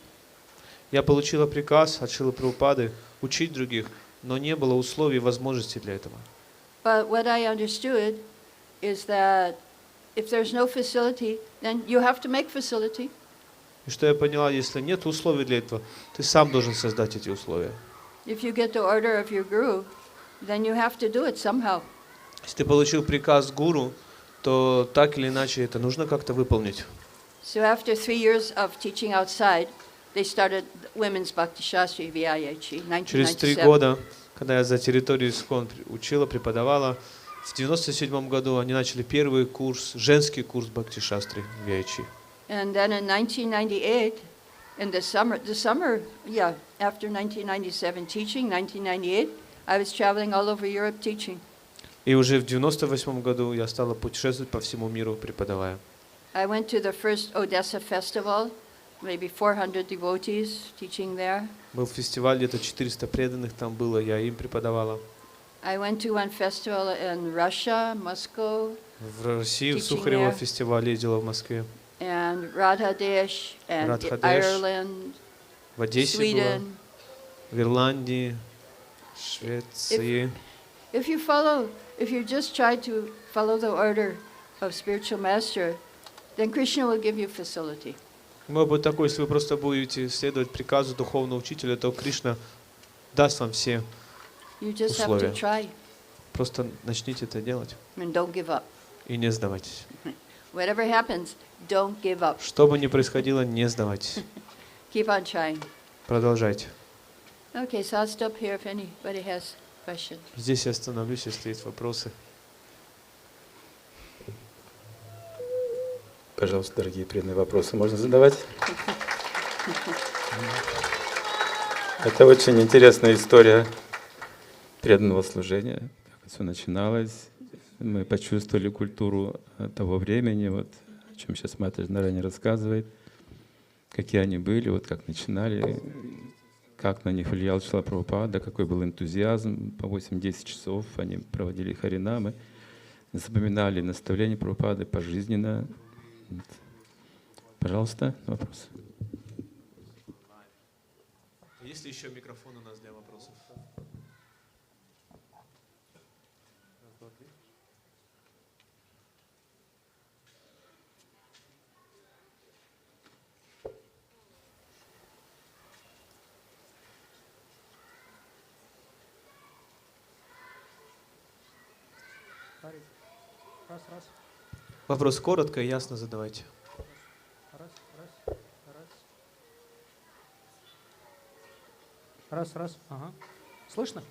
S4: Я получила приказ от Шрилы Прабхупады учить других, но не было условий и возможностей для этого.
S3: But what I understood is that if there's no facility, then you have to make facility.
S4: И что я поняла, если нет условий для этого, ты сам должен создать эти условия.
S3: If you get the order of your guru, then you have to do it somehow.
S4: Если ты получил приказ гуру, то так или иначе это нужно как-то выполнить.
S3: So after 3 years of teaching outside, they started women's Bhakti Shastri VIH,
S4: Через 3
S3: 1997.
S4: года, когда я за территорией ИСККОН учила, преподавала, в 1997 году они начали первый курс, женский курс Бхакти Шастри в VIH.
S3: And then in 1998, in the summer, after 1997 teaching, 1998, I was traveling all over Europe teaching.
S4: И уже в 1998 году я стала путешествовать по всему миру, преподавая.
S3: I went to the first Odessa festival, maybe 400 devotees teaching there.
S4: Был фестиваль, где-то 400 преданных там было, я им преподавала.
S3: I went to one festival in Russia, Moscow,
S4: В России, в
S3: Teaching
S4: Сухарево
S3: there.
S4: фестиваль ездила в Москве.
S3: and Radhadesh, and
S4: Radhadesh,
S3: Ireland,
S4: В Одессе была,
S3: Sweden.
S4: в Ирландии, Швеции.
S3: If you just try to follow the order of spiritual master, then Krishna will give you facility.
S4: Мой быть такой, если вы просто будете следовать приказу духовного учителя, то Кришна даст вам все.
S3: You just have to
S4: Условия.
S3: try
S4: Просто начните это делать
S3: and don't give up.
S4: и не сдавайтесь.
S3: Whatever happens, don't give up.
S4: Что бы ни происходило, не сдавайтесь.
S3: Keep on trying.
S4: Продолжайте.
S3: Okay, so I'll stop here if anybody has questions.
S4: Здесь я остановлюсь, если есть вопросы.
S2: Пожалуйста, дорогие преданные, вопросы можно задавать? Это очень интересная история преданного служения, как все начиналось. Мы почувствовали культуру того времени, вот, о чем сейчас Матаджи Нарани рассказывает, какие они были, вот как начинали, как на них влиял Шрила Прабхупада, какой был энтузиазм. По 8-10 часов они проводили харинамы, запоминали наставления Прабхупады пожизненно. Вот. Пожалуйста, вопрос.
S4: Есть ли еще микрофон у нас для вопросов?
S5: Раз.
S4: Вопрос коротко и ясно задавайте.
S5: Раз. Ага. Слышно?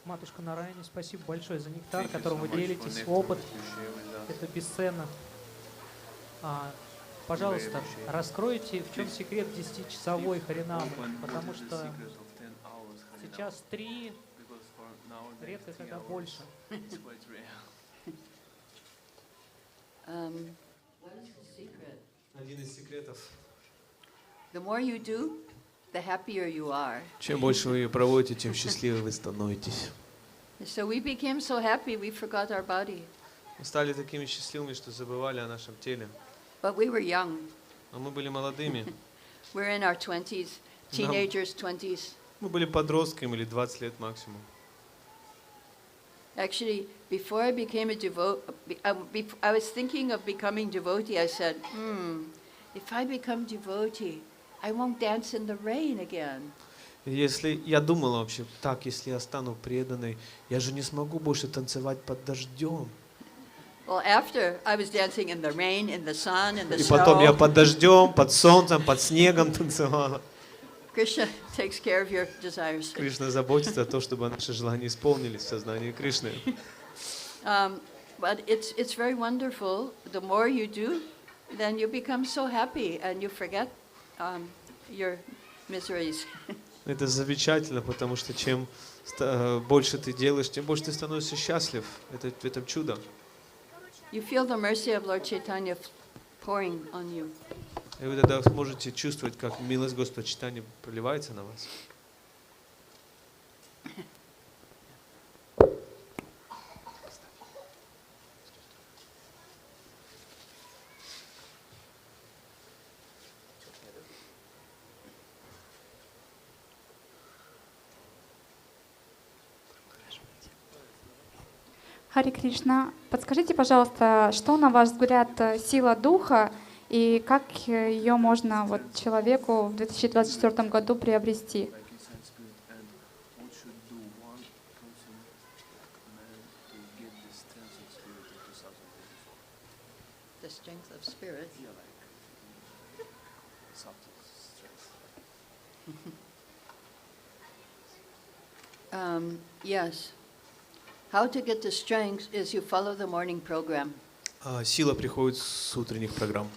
S5: Матушка Нараяни, спасибо большое за нектар, которым вы делитесь. Опыт. Это бесценно. Пожалуйста, раскройте, в чем секрет 10-часовой харинамы, потому что сейчас 3, редко когда больше.
S3: What is the secret?
S4: Один из секретов.
S3: The more you do, the happier you are.
S4: Чем больше вы ее проводите, тем счастливее вы становитесь.
S3: So we became so happy we forgot our body.
S4: Мы стали такими счастливыми, что забывали о нашем теле.
S3: But we were young.
S4: Но мы были молодыми.
S3: We're in our 20s, teenagers, 20s.
S4: Мы были подростками или 20 лет максимум.
S3: Actually, before I became a devotee, I was thinking of becoming devotee. I said, if I become devotee, I won't dance in the rain again.
S4: Если я думала вообще, так, если я стану преданной, я же не смогу больше танцевать под дождем.
S3: Well, after I was dancing in the rain, in the sun, in the
S4: И потом я
S3: snow.
S4: под дождем, под солнцем, под снегом танцевала.
S3: Krishna takes care of your desires.
S4: Кришна заботится о том, чтобы наши желания исполнились в сознании Кришны.
S3: But it's very wonderful. The more you do, then you become so happy and you forget your miseries.
S4: Это замечательно, потому что чем больше ты делаешь, тем больше ты становишься счастлив. Это в этом чудо.
S3: You feel the mercy of Lord Chaitanya pouring on you.
S4: И вы тогда сможете чувствовать, как милость Господа читания проливается на вас.
S6: Хари Кришна, подскажите, пожалуйста, что, на ваш взгляд, сила духа и как ее можно вот человеку в 2024 году приобрести?
S3: The strength of spirit. Yes. How to get the strength is you follow the morning program.
S4: Сила приходит с утренних программ.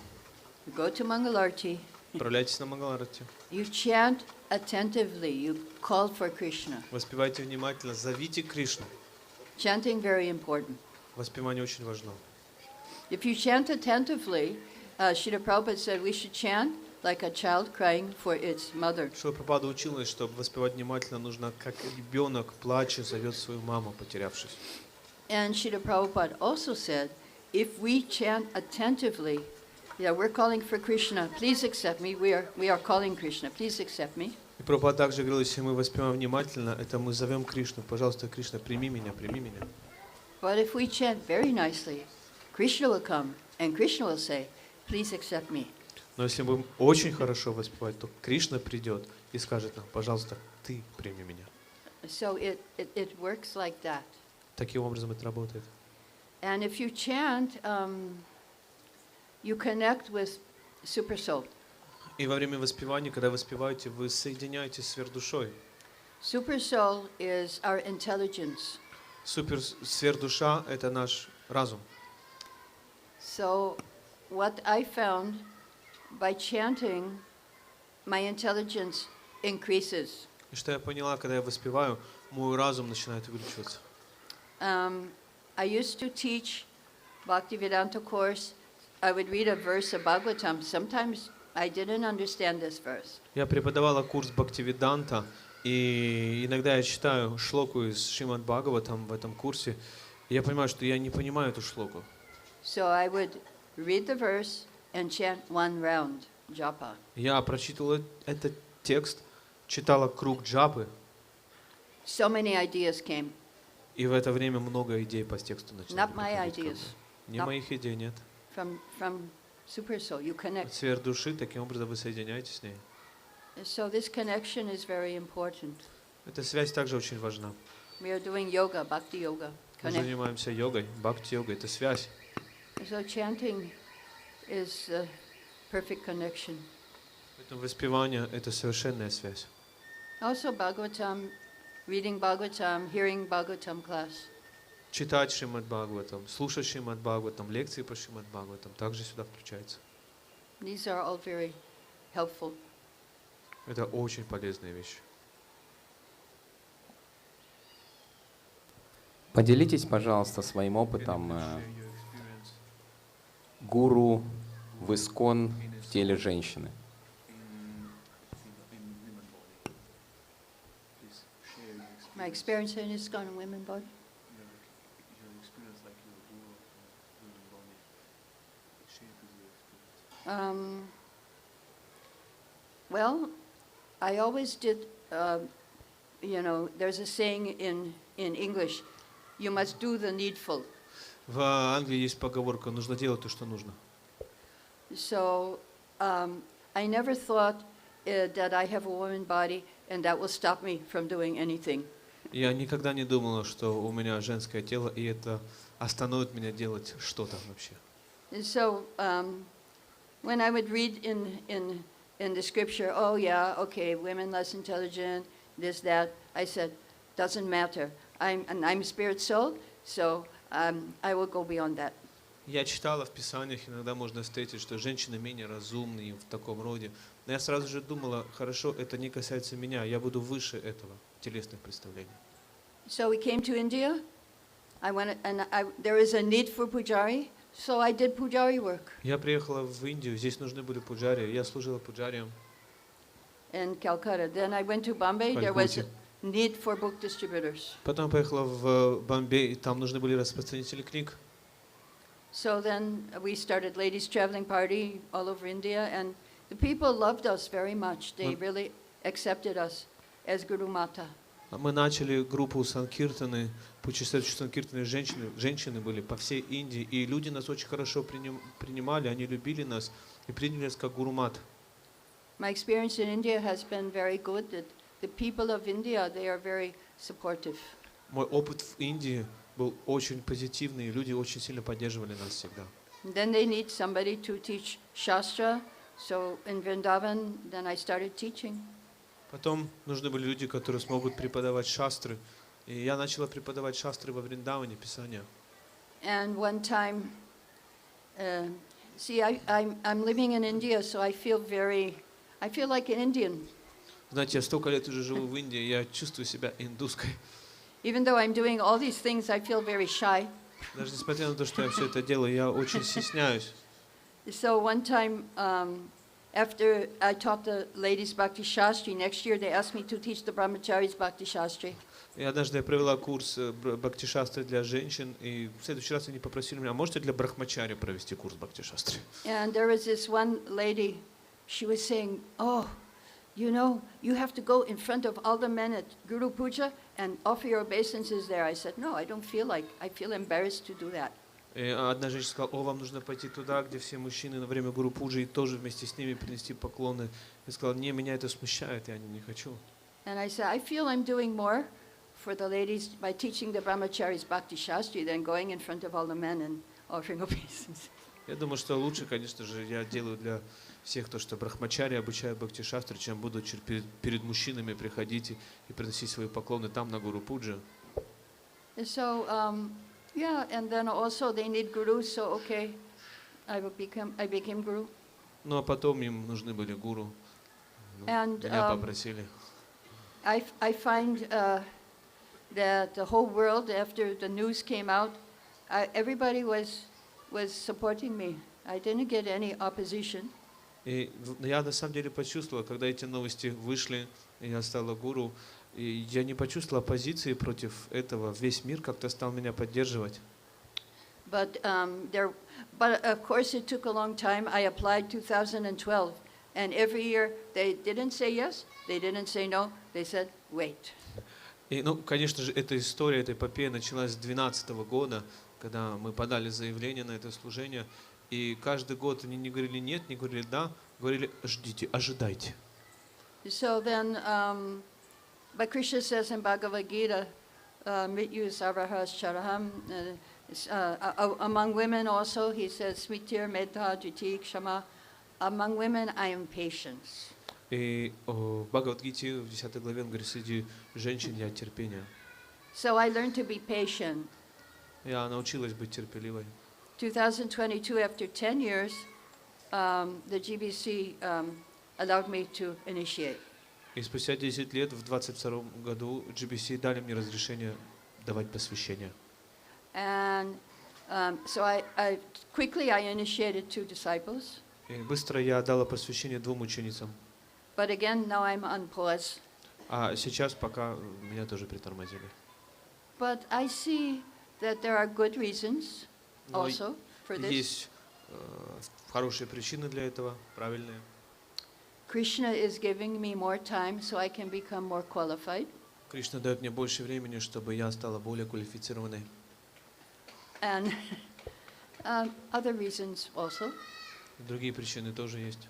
S3: You go to Mangalarti.
S4: Отправляйтесь на Мангаларати.
S3: You chant attentively. You call for Krishna.
S4: Воспевайте внимательно, зовите Кришну.
S3: Chanting very important.
S4: Воспевание очень важно.
S3: If you chant attentively, Srila Prabhupada said we should chant like a child crying for its mother.
S4: Шрила Прабхупада учил нас, чтобы воспевать внимательно нужно, как ребенок, плача, зовет свою маму, потерявшись.
S3: And Srila Prabhupada also said, if we chant attentively, yeah, we're calling for Krishna, please accept me. We are calling Krishna, please accept me.
S4: И Прабхупада также говорил, если мы воспеваем внимательно, это мы зовем Кришну. Пожалуйста, Кришна, прими меня, прими меня.
S3: But if we chant very nicely, Krishna will come and Krishna will say, please accept me.
S4: Но если мы будем очень хорошо воспевать, то Кришна придет и скажет нам, пожалуйста, ты прими меня.
S3: So it works like that.
S4: Таким образом это работает.
S3: And if you chant, you connect with Super Soul.
S4: И во время воспевания, когда воспеваете, вы соединяетесь с сверхдушой.
S3: Super Soul is our intelligence.
S4: Сверхдуша — это наш разум.
S3: So what I found by chanting, my intelligence increases.
S4: И что я поняла, когда я воспеваю, мой разум начинает увеличиваться.
S3: I used to teach Bhaktivedanta course. I would read a verse of Bhagavatam. Sometimes I didn't understand this verse.
S4: Я преподавала курс Бхактивиданта, и иногда я читаю шлоку из Шримад Бхагаватам в этом курсе, и я понимаю, что я не понимаю эту шлоку.
S3: So I would read the verse and chant one round, japa.
S4: Я прочитала этот текст, читала круг джапы,
S3: So many ideas came.
S4: и в это время много идей по тексту начинали
S3: Not my
S4: приходить ко мне.
S3: ideas.
S4: Не
S3: Not-
S4: моих идей, нет.
S3: From Super Soul. You
S4: От
S3: connect.
S4: сверхдуши, таким образом вы соединяетесь с ней.
S3: So this connection is very important.
S4: Эта связь также очень важна.
S3: We are doing yoga, bhakti yoga.
S4: Мы
S3: Connect.
S4: занимаемся йогой, бхакти-йогой, это связь.
S3: So chanting is a perfect connection.
S4: Поэтому воспевание — это совершенная связь.
S3: Also Bhagavatam, reading Bhagavatam, hearing Bhagavatam class.
S4: Читать Шримад Бхагаватам, слушать Шримад Бхагаватам, лекции по Шримад Бхагаватам также сюда включается.
S3: These are all very helpful.
S4: Это очень полезная вещь.
S7: Поделитесь, пожалуйста, своим опытом гуру в искон в теле женщины.
S3: My experience in ISKCON and women body. Well, I always did, there's a saying in English, you must do the needful.
S4: В Англии есть поговорка: нужно делать то, что нужно.
S3: So I never thought that I have a woman body and that will stop me from doing anything.
S4: Я никогда не думала, что у меня женское тело, и это остановит меня делать что-то вообще.
S3: And so when I would read in the scripture, oh yeah, okay, women less intelligent, this, that, I said, doesn't matter. I'm spirit soul, so I will go beyond that.
S4: Я читала в Писаниях, иногда можно встретить, что женщины менее разумные в таком роде. Но я сразу же думала, хорошо, это не касается меня, я буду выше этого, телесных представлений.
S3: So we came to India. There is a need for pujari. So I did pujari work
S4: Я приехала в Индию, здесь нужны были пуджари, я служила пуджарием
S3: in Calcutta. Then I went to Bombay.
S4: в
S3: There was
S4: Калькутте.
S3: a need for book distributors.
S4: Потом поехала в Бомбей, и там нужны были распространители книг.
S3: So then we started ladies traveling party all over India, and the people loved us very much. They really accepted us as Guru Mata.
S4: Мы начали группу Санкиртаны, путешествующие Санкиртаны, женщины были по всей Индии, и люди нас очень хорошо принимали, они любили нас и приняли нас как гурумат.
S3: My experience in India has been very good. That the people of India, they are very supportive.
S4: Мой опыт в Индии был очень позитивный, и люди очень сильно поддерживали нас всегда.
S3: Then they need somebody to teach Shastra. So in Vrindavan, then I started teaching.
S4: Потом нужны были люди, которые смогут преподавать шастры, и я начала преподавать шастры во Вриндаване, Писания.
S3: And one time, see, I'm living in India, so I feel like an Indian.
S4: Знаете, я столько лет уже живу в Индии, я чувствую себя индуской.
S3: Even though I'm doing all these things, I feel very shy.
S4: Даже несмотря на то, что я все это делаю, я очень стесняюсь.
S3: So one time, after I taught the ladies Bhakti Shastri, next year they asked me to teach the brahmacharis Bhakti Shastri.
S4: И однажды я провела курс бхакти-шастры для женщин, и в следующий раз они попросили меня, а можете для брахмачари провести курс бхакти-шастры?
S3: And there was this one lady, she was saying, oh, you know, you have to go in front of all the men at Guru Puja and offer your obeisances there. I said, no, I feel embarrassed to do that.
S4: И одна женщина сказала, о, вам нужно пойти туда, где все мужчины на время Гуру Пуджи, и тоже вместе с ними принести поклоны. Я сказала, не, меня это смущает, я не хочу.
S3: And I said, I feel I'm doing more for the ladies by teaching the brahmacharis Bhakti Shastri than going in front of all the men and offering obeisances.
S4: Я думаю, что лучше, конечно же, я делаю для всех то, что брахмачари обучают бхакти-шастры, чем буду перед мужчинами приходить и приносить свои поклоны там, на Гуру Пуджи.
S3: So, yeah, and then also they need gurus, so okay, I became guru.
S4: Ну, а потом им нужны были гуру.
S3: And
S4: Меня попросили.
S3: I find that the whole world, after the news came out, everybody was supporting me. I didn't get any opposition.
S4: И я на самом деле почувствовал, когда эти новости вышли, и я стала гуру, и я не почувствовал оппозиции против этого. Весь мир как-то стал меня поддерживать.
S3: But of course it took a long time. I applied 2012, and every year they didn't say yes, they didn't say no, they said wait.
S4: И, ну, конечно же, эта история, эта эпопея началась с 2012 года, когда мы подали заявление на это служение, и каждый год они не говорили нет, не говорили да, говорили ждите, ожидайте.
S3: So then, but Krishna says in Bhagavad Gita, Mrityu Sarvahas Charaham, among women also, he says, Smitir Metta Jiti Kshama, among women I am patience.
S4: И в Бхагавад-гите в 10 главе он говорит, среди женщин я терпение.
S3: So I learned to be patient.
S4: Я научилась быть терпеливой.
S3: 2022, after 10 years, the GBC allowed me to initiate.
S4: И спустя 10 лет, в 22 году, GBC дали мне разрешение давать посвящение.
S3: And so I quickly initiated 2 disciples.
S4: И быстро я дала посвящение 2 ученицам.
S3: But again, now I'm on pause.
S4: А сейчас пока меня тоже притормозили.
S3: But I see that there are good reasons
S4: Но
S3: also for this.
S4: есть хорошие причины для этого, правильные.
S3: Krishna is giving me more time so I can become more qualified.
S4: Кришна дает мне больше времени, чтобы я стала более квалифицированной.
S3: And other reasons also.
S4: Другие причины тоже есть.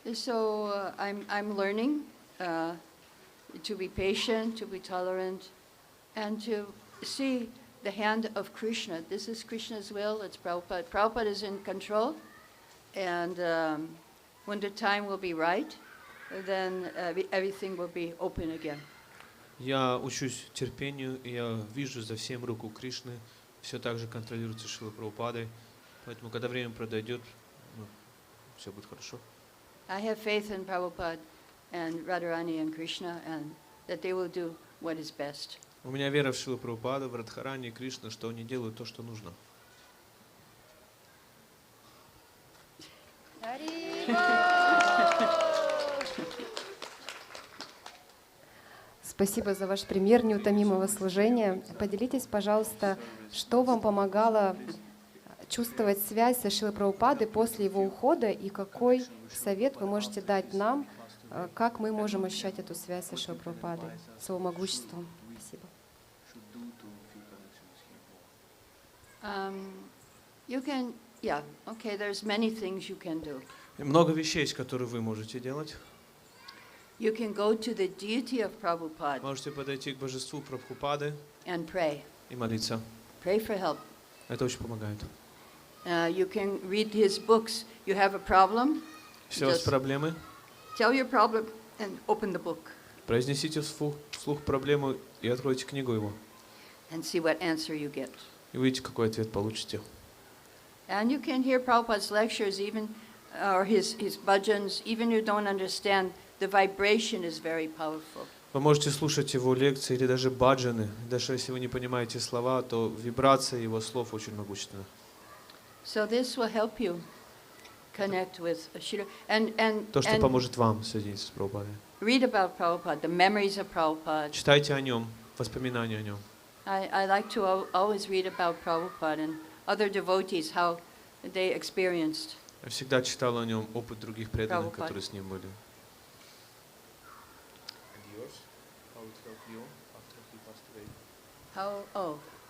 S3: So I'm learning to be patient, to be tolerant, and to see the hand of Krishna. This is Krishna's will. It's Prabhupada. Prabhupada is in control, and when the time will be right, then everything will be open again.
S4: Я учусь терпению, и я вижу за всем руку Кришны. Все так же контролируется Шрилой Прабхупадой. Поэтому, когда время подойдет, все будет хорошо.
S3: I have faith in Prabhupada and Radharani and Krishna, and that they will do what is best.
S4: У меня вера в Шрилу Прабхупаду, в Радхарани и Кришну, что они делают то, что нужно.
S8: Спасибо за ваш пример неутомимого служения. Поделитесь, пожалуйста, что вам помогало чувствовать связь со Шрилой Прабхупадой после его ухода, и какой совет вы можете дать нам, как мы можем ощущать эту связь со Шрилой Прабхупадой, с его могуществом. Спасибо.
S3: You can, yeah, okay, there's many things you can do.
S4: Много вещей, которые вы можете делать.
S3: You can go to the deity of Prabhupada
S4: Можете подойти к божеству Прабхупады
S3: and pray.
S4: и молиться.
S3: Pray for help.
S4: Это очень помогает.
S3: You can read his books. You have a problem,
S4: Все у вас
S3: Just-
S4: проблемы,
S3: tell your problem and open the book
S4: произнесите вслух проблему и откройте книгу его.
S3: and see what answer you get.
S4: И увидите, какой ответ получите.
S3: And you can hear Prabhupada's lectures even, or his bhajans, even you don't understand, the vibration is very powerful.
S4: Вы можете слушать его лекции или даже баджаны. Даже если вы не понимаете слова, то вибрация его слов очень могущественна.
S3: So this will help you connect with Srila, and
S4: То, что поможет вам соединиться с Прабхупадой.
S3: read about Prabhupada, the memories of Prabhupada.
S4: Читайте о нем, воспоминания о нем.
S3: I like to always read about Prabhupada and other devotees, how they experienced.
S4: Я всегда читал о нем опыт других преданных,
S3: Прабхупад.
S4: которые с ним были.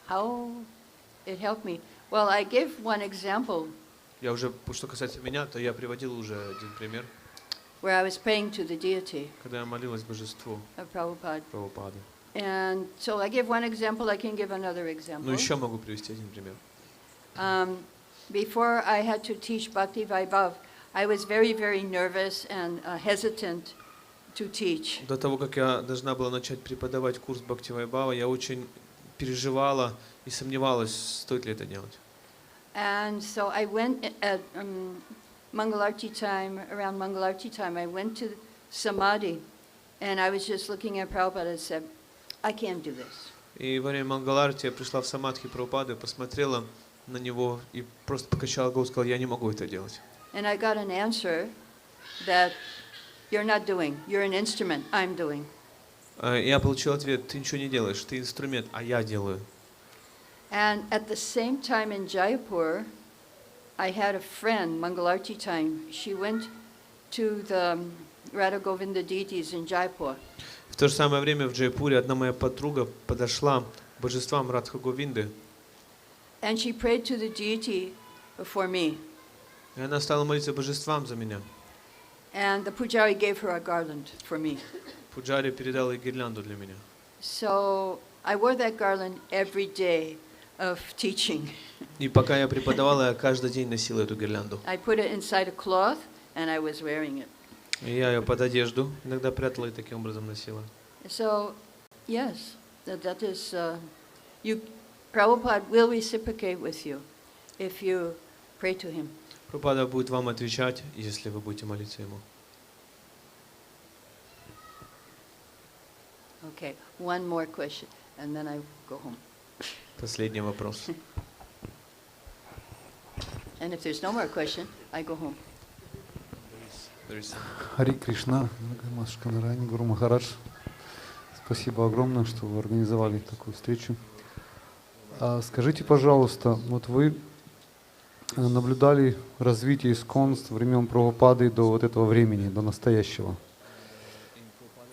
S3: How it helped me. Well, I give one example
S4: Я уже, что касается меня, то я приводил уже один пример,
S3: where I was praying to the deity
S4: когда я молилась божеству
S3: of Prabhupada.
S4: Прабхупады.
S3: And so I give one example, I can give another example.
S4: Ну, еще могу привести один пример.
S3: Before I had to teach Bhakti Vaibhav, I was very, very nervous and hesitant to teach.
S4: До того, как я должна была начать преподавать курс Бхакти Вайбхава, я очень переживала и сомневалась, стоит ли это делать.
S3: And so I went at Mangalarti time, around Mangalarti time, I went to Samadhi, and I was just looking at Prabhupada and said, I can't do this.
S4: И во время Мангаларти я пришла в Самадхи Прабхупады, посмотрела на него и просто покачала голову и сказала, я не могу это делать.
S3: And I got an answer that you're not doing, you're an instrument, I'm doing.
S4: Я получил ответ, ты ничего не делаешь, ты инструмент, а я делаю.
S3: And at the same time in Jaipur, I had a friend, Mangalarti time, she went to the Radha Govinda deities in Jaipur.
S4: В то же самое время в Джайпуре одна моя подруга подошла к божествам Радха Говинды,
S3: And she prayed to the deity for me.
S4: и она стала молиться божествам за меня.
S3: And the pujari gave her a garland for me.
S4: Пуджари передал ей гирлянду для меня.
S3: So I wore that garland every day of teaching.
S4: И пока я преподавала, я каждый день носила эту гирлянду.
S3: I put it inside a cloth and I was wearing it.
S4: И я ее под одежду иногда прятала и таким образом носила.
S3: So, yes, that is, Prabhupada will reciprocate with you if you pray to him.
S4: Прабхупада будет вам отвечать, если вы будете молиться ему.
S3: Okay, one more question, and then I go home.
S4: Последний вопрос.
S3: And if there's no more question, I go home.
S9: Хари Кришна, Матушка Нарайани, Гуру Махарадж. Спасибо огромное, что вы организовали такую встречу. Скажите, пожалуйста, вот вы наблюдали развитие ИСККОН с времен Прабхупады до вот этого времени, до настоящего.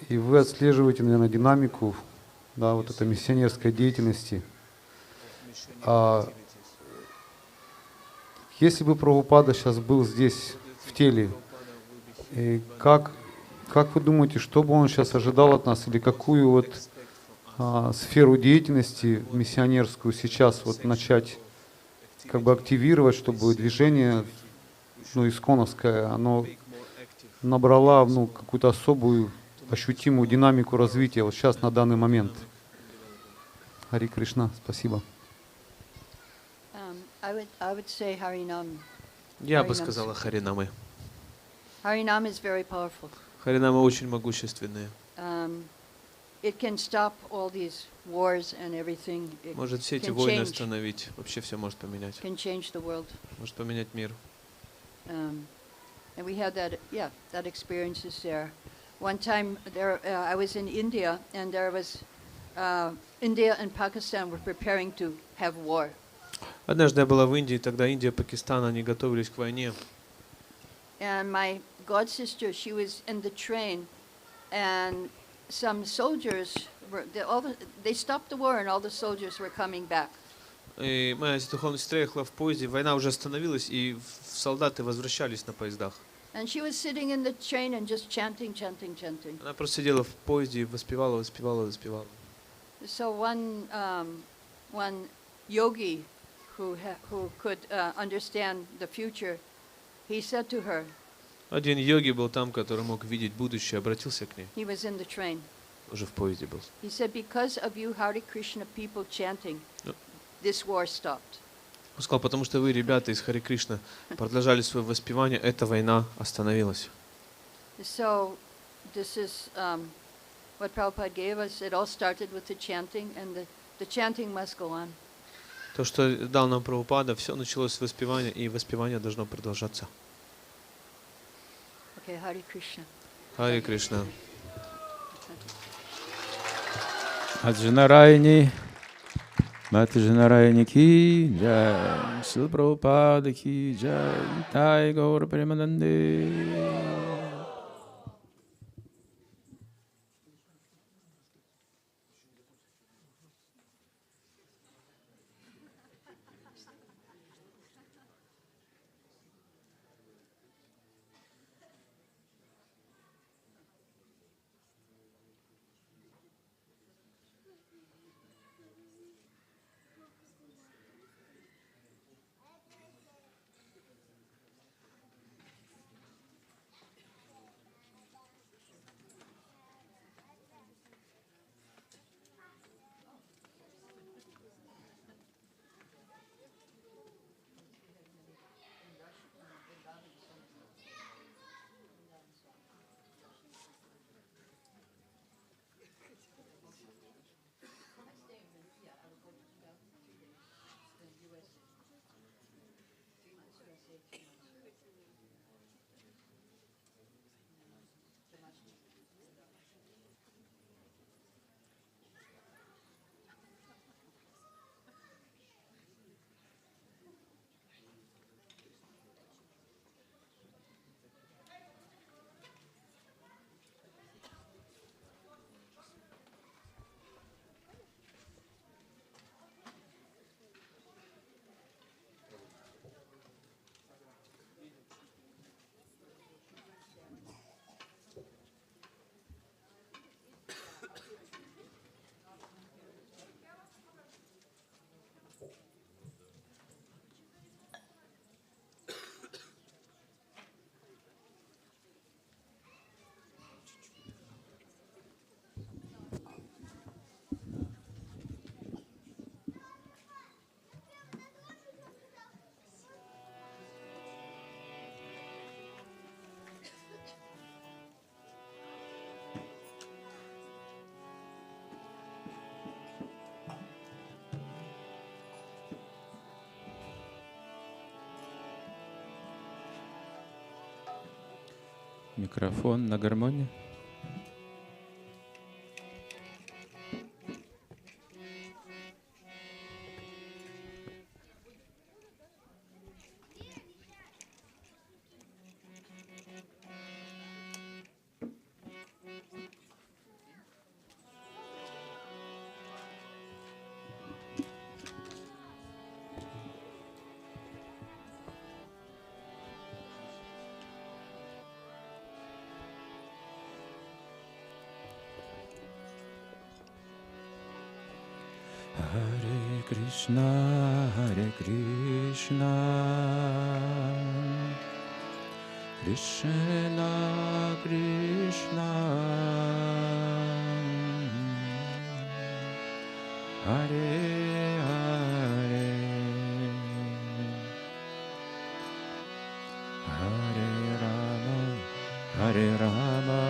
S9: И вы отслеживаете, наверное, динамику, да, вот этой миссионерской деятельности. Если бы Прабхупада сейчас был здесь в теле, и как вы думаете, что бы он сейчас ожидал от нас, или какую вот сферу деятельности миссионерскую сейчас вот начать как бы активировать, чтобы движение, ИСККОНовское, оно набрало какую-то особую ощутимую динамику развития вот сейчас на данный момент? Хари Кришна, спасибо.
S3: I would say Harinam.
S4: Я бы сказала Харинамы.
S3: Harinam is very powerful.
S4: Харинамы очень могущественные.
S3: It can stop all these wars and everything. It
S4: Может все эти
S3: can
S4: войны
S3: change,
S4: остановить, вообще все может поменять.
S3: can change the world.
S4: Может поменять мир.
S3: And And we had that, that experiences there. One time I was in India, and there was India and Pakistan were preparing to have war.
S4: Однажды я была в Индии, тогда Индия и Пакистан, они готовились к войне.
S3: And my god sister, she was in the train, and some soldiers they stopped the war, and all the soldiers were coming back.
S4: И моя духовная сестра ехала в поезде, война уже остановилась, и солдаты возвращались на поездах.
S3: And she was sitting in the train and just chanting.
S4: Она просто сидела в поезде и воспевала.
S3: So one yogi who could understand the future, he said to her.
S4: Один йоги был там, который мог видеть будущее, обратился к ней.
S3: He was in the train.
S4: Уже в поезде был.
S3: He said, because of you, Hare Krishna people chanting, this war stopped.
S4: Он сказал, потому что вы, ребята из Харе Кришна, продолжали свое воспевание, эта война остановилась.
S3: So this is what Prabhupada gave us. It all started with the chanting, and the chanting must go on.
S4: То, что дал нам Прабхупада, все началось с воспевания, и воспевание должно продолжаться.
S3: Okay, Hare Krishna.
S4: Харе Кришна.
S2: Аджанарайни, Матаджанарайни ки джай, Шрила Прабхупада ки джай, Тай Гаура Премананде. Микрофон на гармонии. Hare Krishna, Krishna Krishna, Hare Hare, Hare Rama, Hare Rama,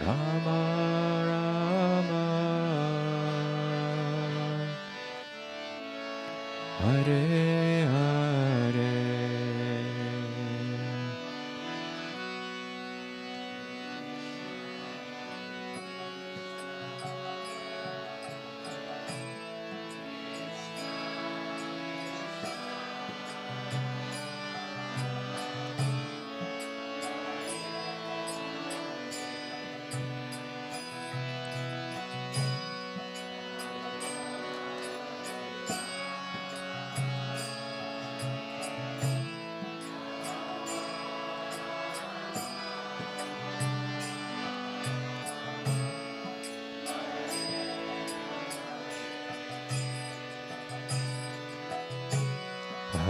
S2: Rama Hare Hare,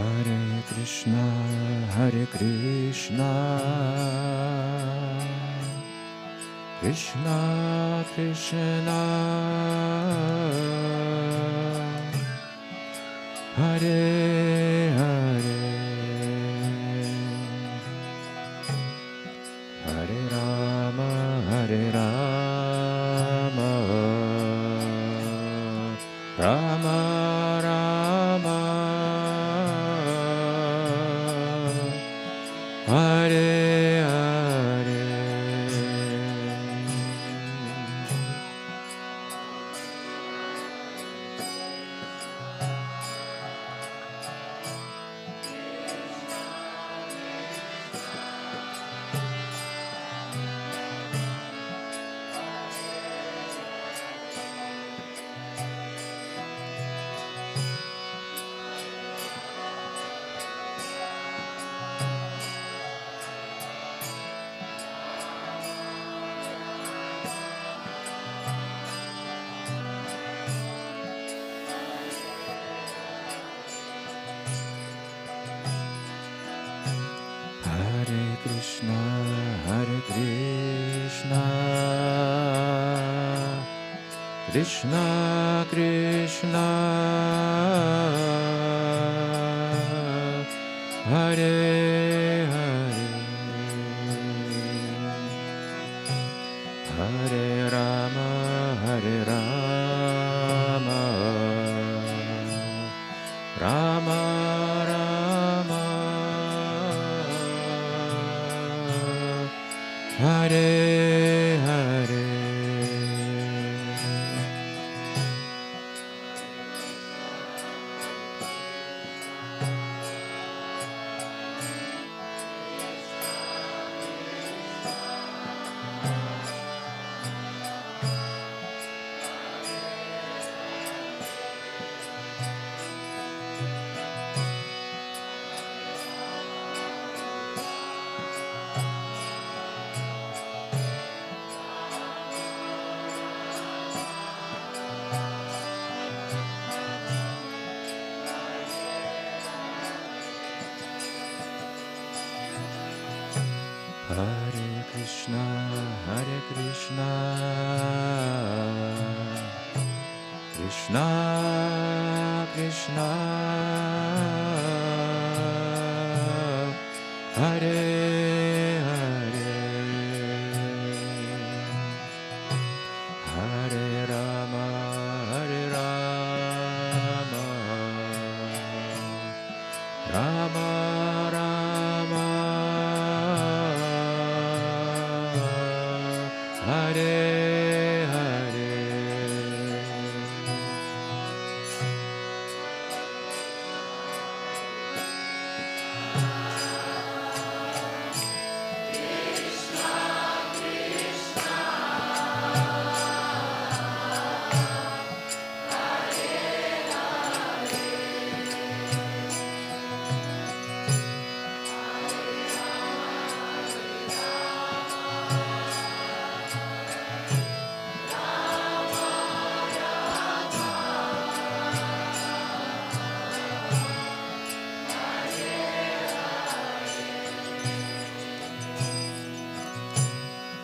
S2: Hare Krishna, Hare Krishna, Krishna Krishna, Hare Hare, Hare Rama, Hare Rama, Rama Rama, Hare Hare. Hare Krishna, Hare Krishna, Krishna Krishna, Hare Hare, Hare Rama, Hare Rama, Rama Rama, Hare Hare. Hare Krishna, Hare Krishna, Krishna Krishna, Hare Hare, Hare Rama, Hare Rama, Rama Rama, Hare Hare.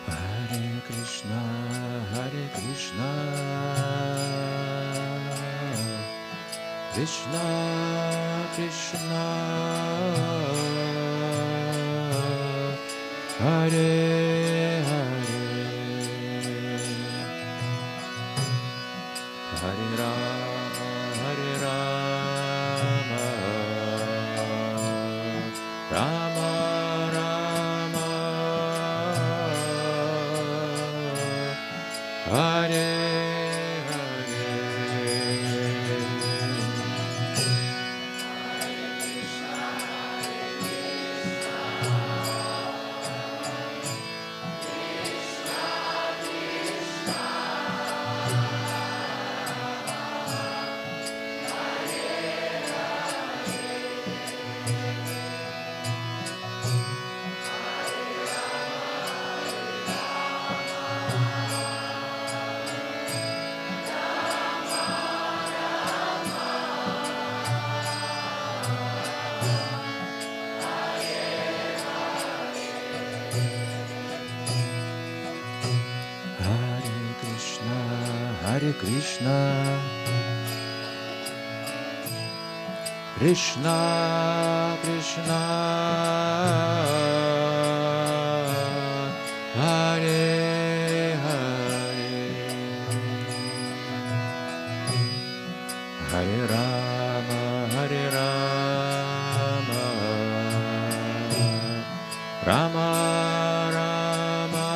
S2: Hare Krishna, Hare Krishna, Krishna Krishna, Hare Hare, Hare Rama, Hare Rama, Rama Rama, Hare Hare. Hare Krishna, Krishna Krishna, Hare Hare, Hare Rama, Hare Rama, Rama Rama,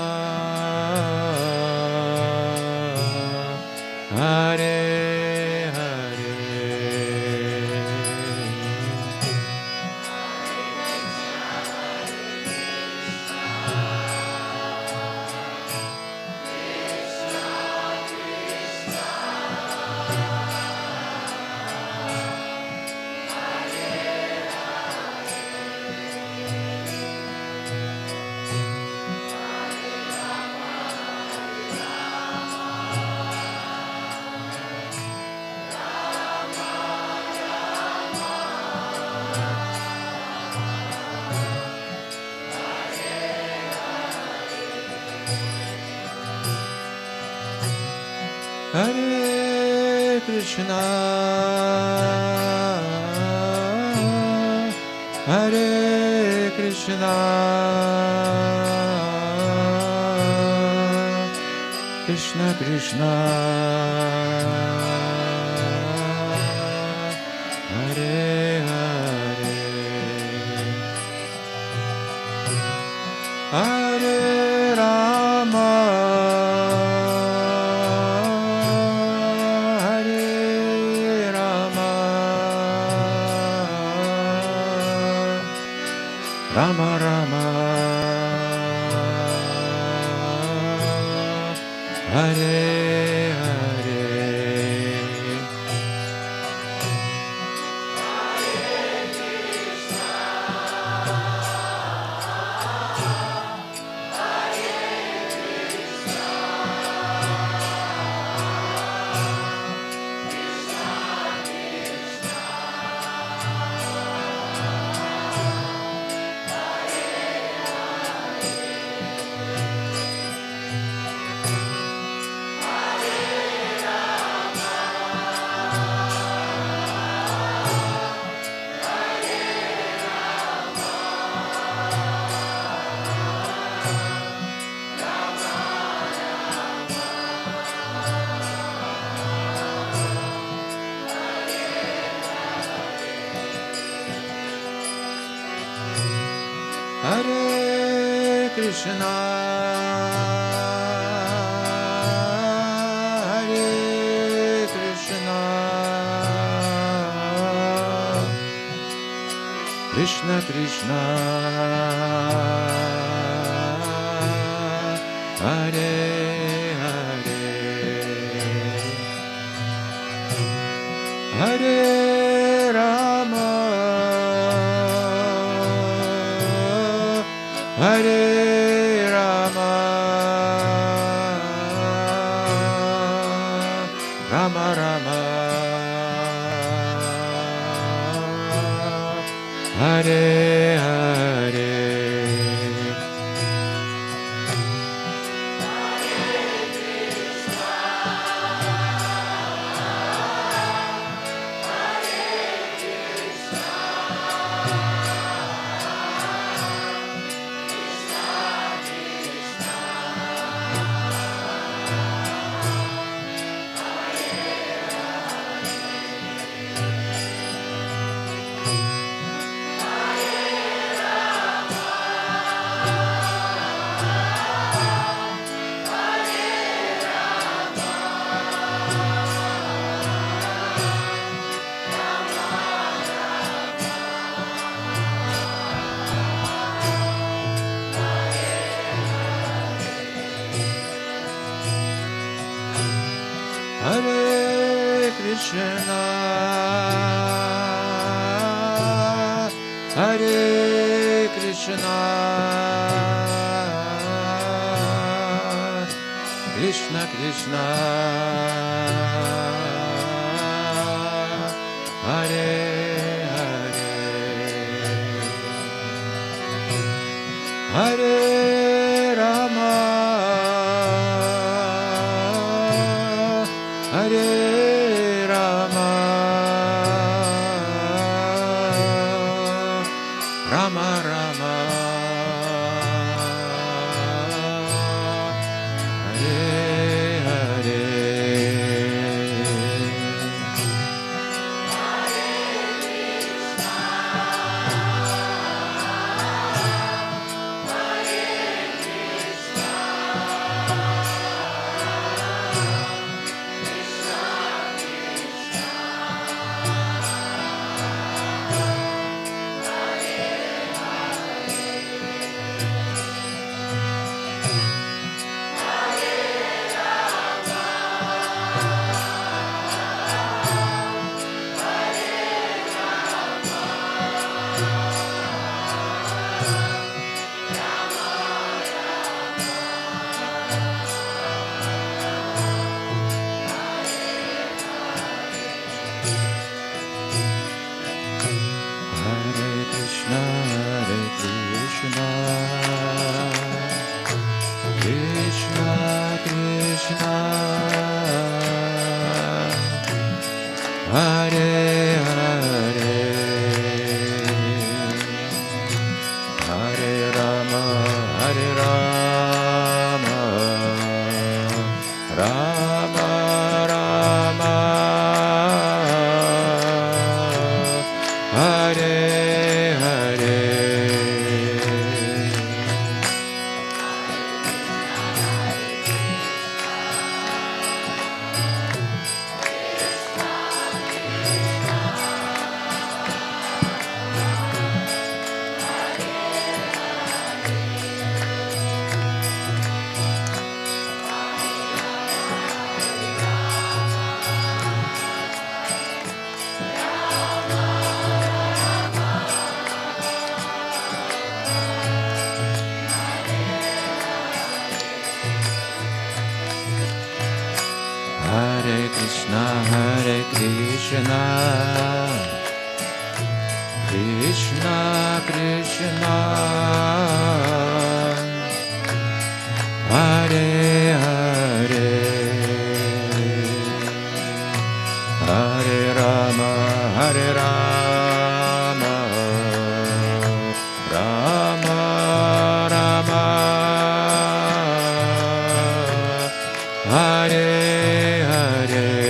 S2: Hare Hare. Hare Krishna, Hare Krishna, Krishna Krishna, Hare Hare, Hare Rama, Rama Rama, Hare Hare, Hare Krishna, Hare Krishna, Krishna Krishna, Hare Hare, Hare Rama, Hare Rama, Rama Rama, Hare Hare, Hare Krishna, Hare Krishna, Krishna Krishna, Hare Hare, Hare Rama,
S7: Hare Rama, Rama Rama, Hare Hare. Hare Krishna, Hare Krishna, Krishna Krishna, Hare Hare, Hare Rama, Hare Rama, Rama Rama, Hare Hare.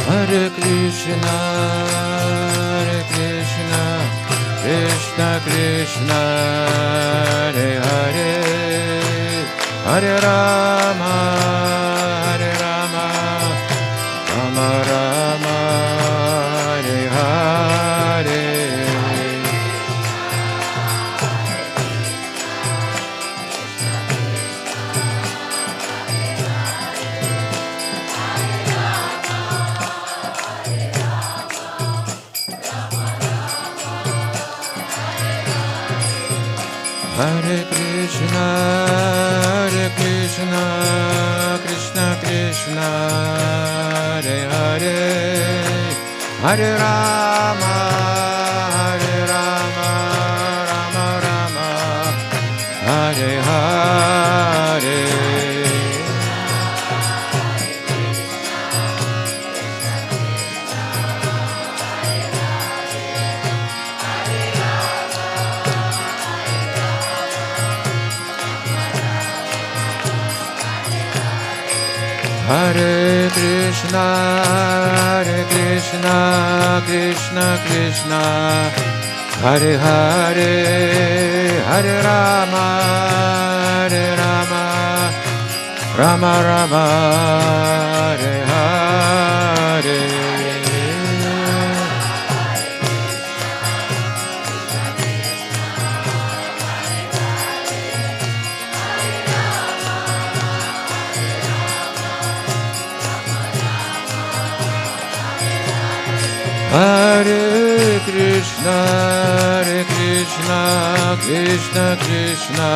S7: Hare Krishna, Hare Krishna, Krishna Krishna, Hare Hare, Hare Rama, Hare Rama,
S2: Hare Krishna, Krishna Krishna, Hare Hare, Hare Rama, Rama Rama, Hare Hare. Hare Krishna, Krishna Krishna, Hare Hare, Hare Rama, Rama Rama, Hare Hare. Hare Krishna, Krishna Krishna,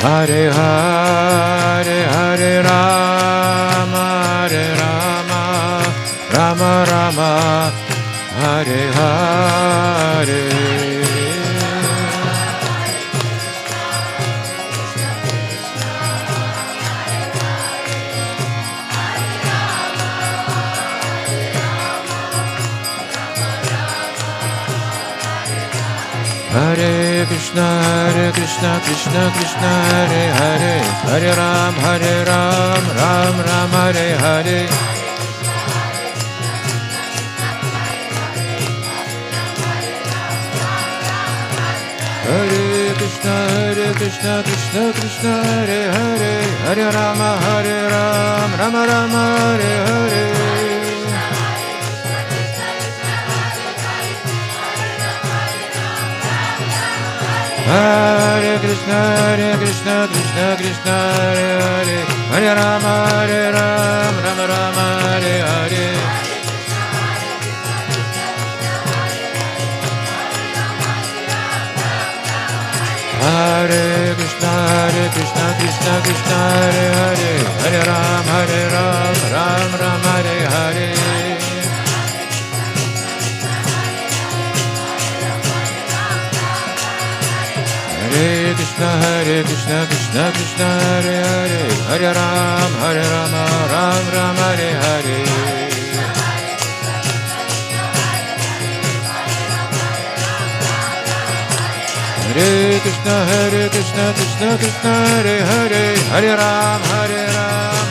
S2: Hare Hare, Hare Rama, Rama Rama, Hare Hare. Hare Krishna, Krishna Krishna, Hare Hare, Hare Ram, Ram Ram, Hare Hare. Hare Krishna, Krishna Krishna, Hare Hare, Hare Ram, Ram Ram, Hare Hare. Hare Krishna, Krishna Krishna, Hare Hare, Hare Rama, Rama Rama, Hare Hare. Hare Krishna, Krishna Krishna, Hare Hare, Hare Rama, Ram Ram, Hare Hare. Hare Krishna, Krishna Krishna, Hare Hare, Hare Rama, Ram Ram, Hare Hare. Hare Krishna, Krishna Krishna, Hare Hare, Hare Rama,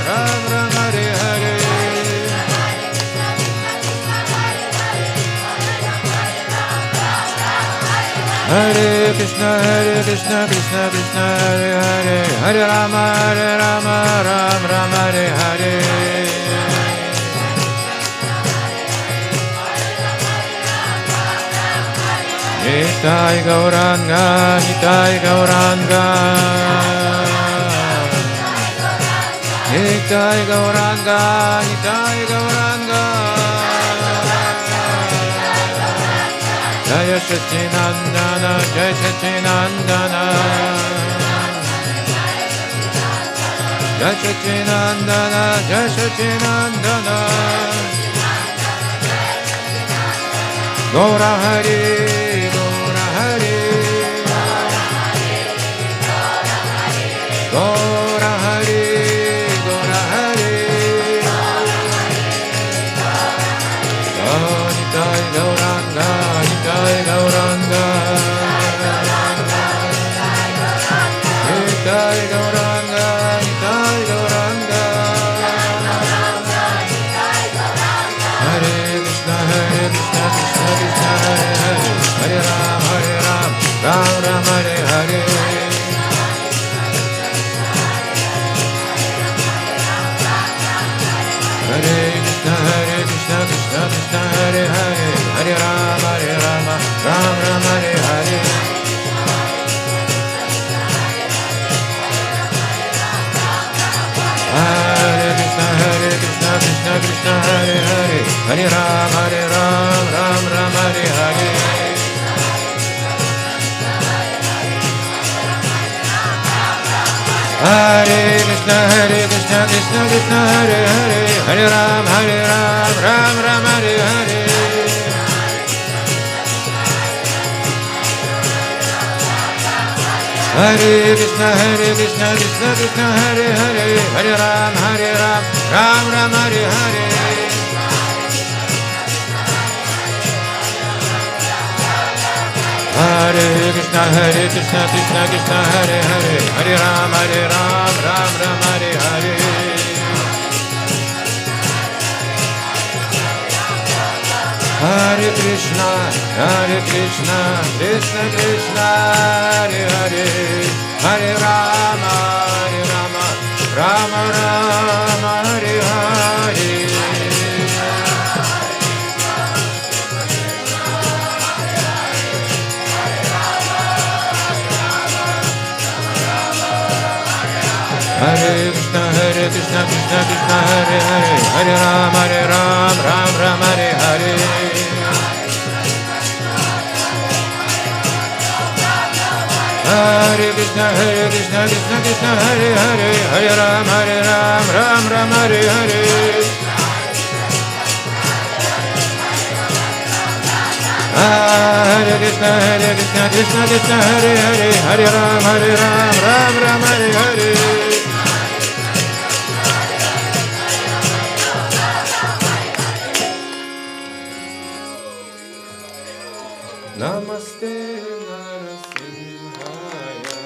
S2: Ram Ram, Hare Hare. Hare Krishna, Krishna Krishna, Hare Hare, Hare Rama, Ram Ram, Hare Hare. Nitai Gauranga, Nitai Gauranga, Nitai Gauranga, Nitai Gauranga. Jaya Sachinandana, Jaya Sachinandana, Jaya Sachinandana, Jaya Sachinandana. Gaura Hari, Gaura Hari, Gaura Hari, Gaura Hari. Nitai Gauranga, Nitai Gauranga, Nitai Gauranga, Nitai Gauranga. Hare Krishna, Krishna Krishna, Hare Hare, Hare Ram, Ram Ram, Hare Hare. Hare Krishna, Krishna Krishna, Hare Hare, Hare Ram, Ram Ram, Hare Hare. Hare Krishna, Krishna Hare Hare, Hare Ram, Ram Ram, Hare Hare. Hare Krishna, Krishna Krishna, Hare Hare, Hare Ram, Ram Ram, Hare Hare. Hare Krishna, Krishna Krishna, Hare Hare, Hare Ram, Ram Ram, Hare Hare. Hare Krishna, Krishna Krishna, Hare Hare, Hare Ram, Ram Ram, Hare Hare. Hare Krishna, Krishna Krishna, Hare Hare, Hare Rama, Rama Rama, Hare Hare. Hare Krishna, Krishna Krishna, Hare Hare, Hare Ram, Ram Ram, Hare Hare. Hare Krishna, Krishna Krishna, Hare Hare, Hare Ram, Ram Ram, Hare Hare. Hare Krishna, Krishna Hare Hare, Hare Ram, Ram Ram, Hare Hare. Namaste Narasimhaya.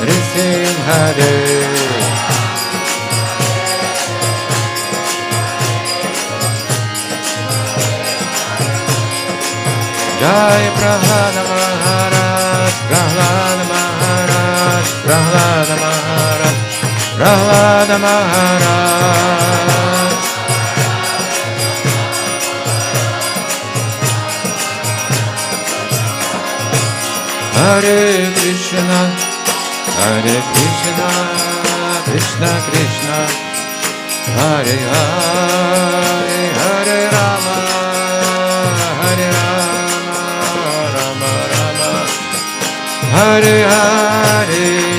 S2: Risim Hare. Jai Prahlada Maharaj, Prahlada Maharaj, Prahlada Maharaj, Prahlada Maharaj. Hare Krishna, Hare Krishna, Krishna Krishna, Hare Hare, Hare Rama, Hare Rama, Rama Rama, Hare Hare.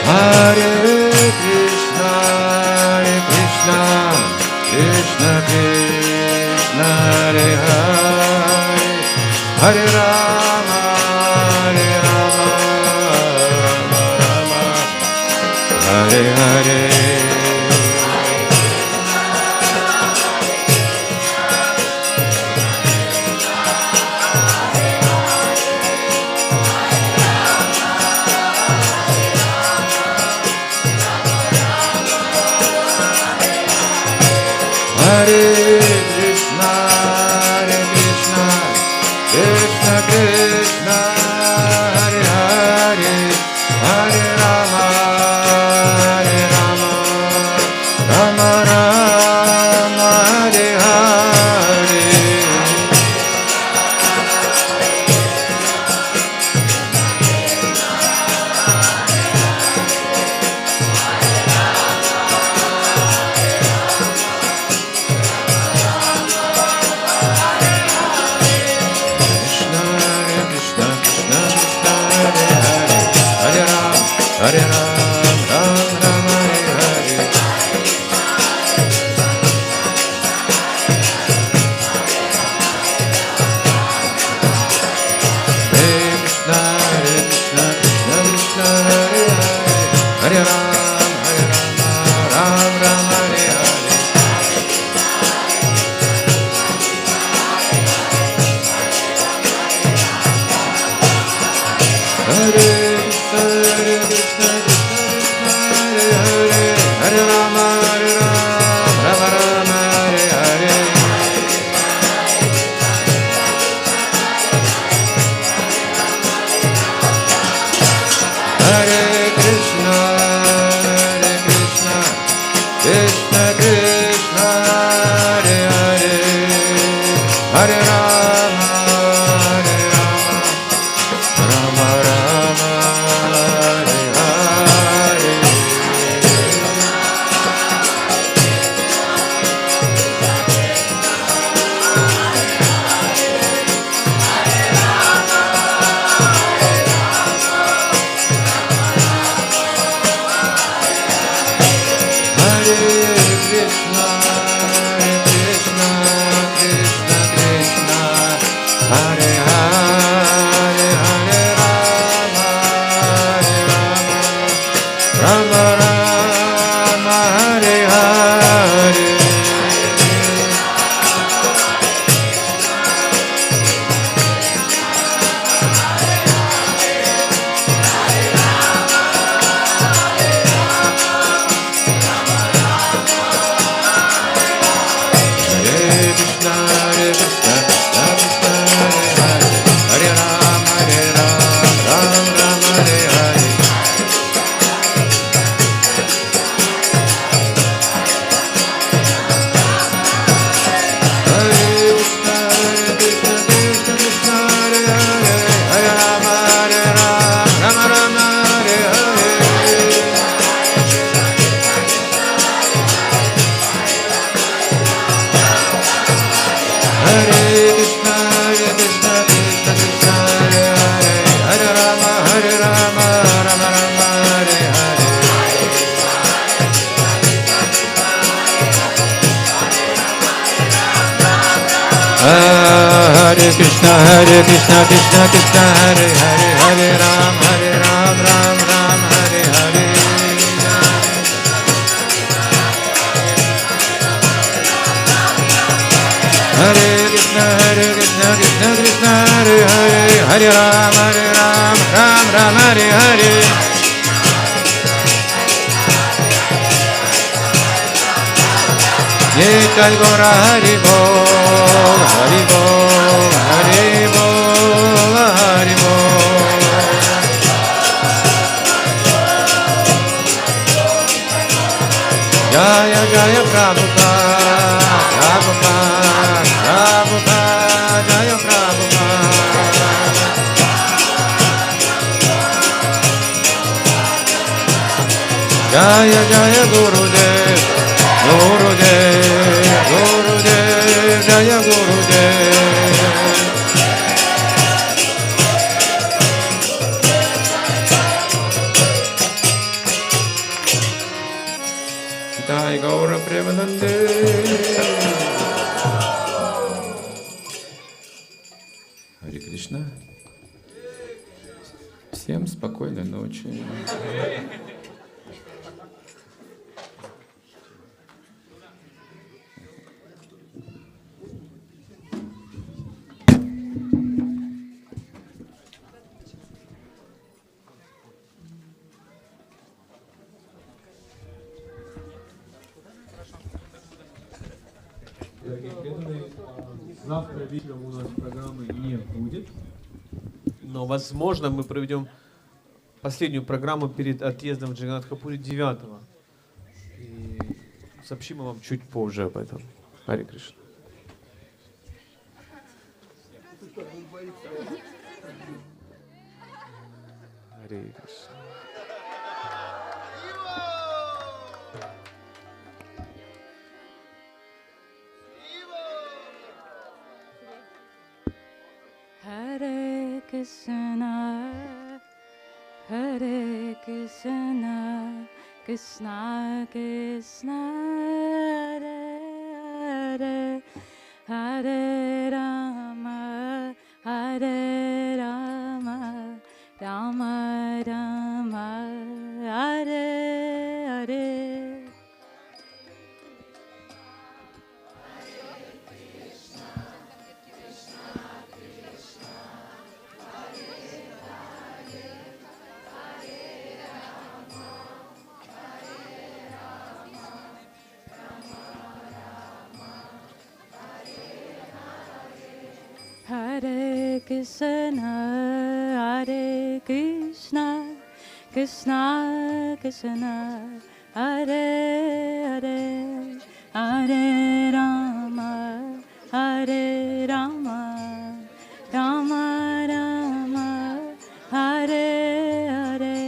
S2: Hare Krishna, Krishna Krishna, Hare Hare, Hare Rama, Rama Rama, Hare Hare. Hare Krishna, Krishna Krishna, Hare Hare, Hare Rama, Rama Rama, Hare Hare. Hare Ram, Ram Ram, Hare Hare. Hare Krishna, Krishna Krishna, Hare Hare. Hare Ram, Ram Ram, Hare Hare. Hare Krishna, Hare Rama, Rama Rama, Hare Hare. Hare Krishna, Krishna Krishna, Hare Hare. Hare Rama, Rama Rama, Hare Hare. Hare Krishna, Krishna Krishna, Hare Hare, Hare Rama, Rama Rama, Hare Hare. Hare Krishna, Krishna Krishna, Hare Hare, Hare Ram, Hare Krishna Hare Hare Hare Ram Ram Ram Hare Hare Nitai Gaura Hari Bol Hari Bol Hari Bol Hari Bol Jaya Jaya Prabhupada Prabhupada Prabhupada Jaya Prabhupada Jaya Jaya Gurudev Gurudev Gurudev Jaya Gurudev Jai Gaura Premanande Харе Кришна. Всем спокойной ночи.
S4: Завтра вечером у нас программы не будет, но, возможно, мы проведем последнюю программу перед отъездом в Джаганнатхапури 9-го. И сообщим вам чуть позже об этом. Харе Кришна. Харе Кришна.
S10: Hare Krishna, Hare Krishna, Krishna Krishna, Hare Hare, Hare Rama, Hare Rama, Rama Rama, Hare Hare. Hare Krishna, Hare Krishna, Krishna Krishna, Hare Hare, Hare Rama, Hare Rama, Rama Rama, Hare Hare.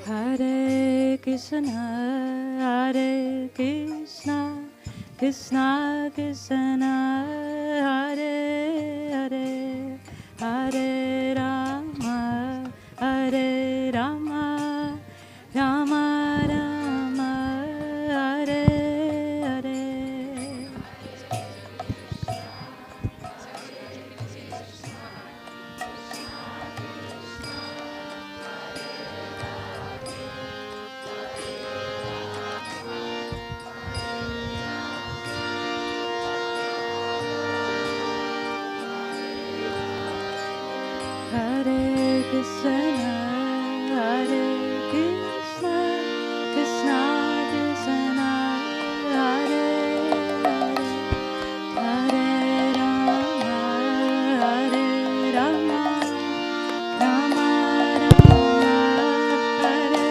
S10: Hare Krishna, Hare Krishna, Krishna Krishna, Hare Hare, Hare Rama, Hare Rama, Rama Rama, Hare Hare. Hare Krishna, Hare Krishna, Krishna Krishna, Hare Hare, Hare Rama, Hare Rama, Rama Rama, Hare Hare.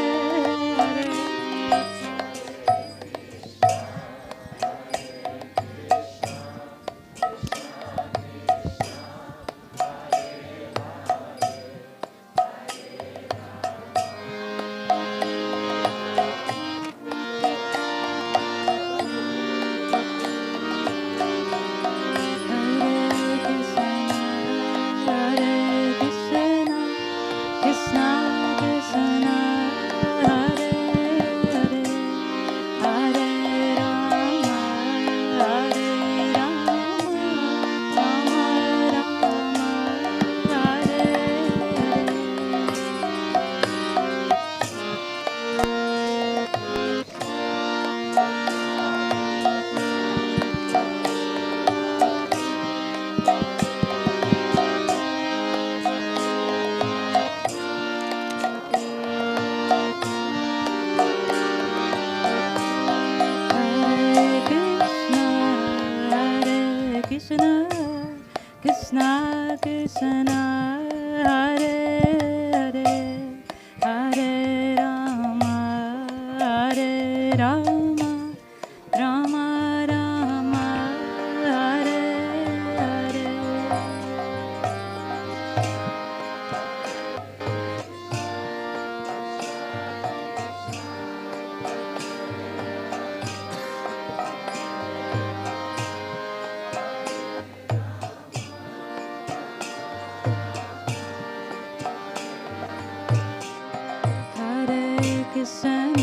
S10: Krishna,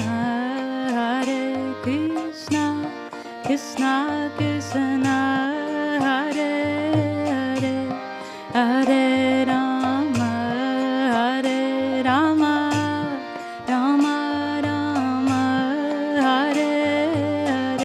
S10: Hare Krishna, Krishna Krishna, Hare Hare, Hare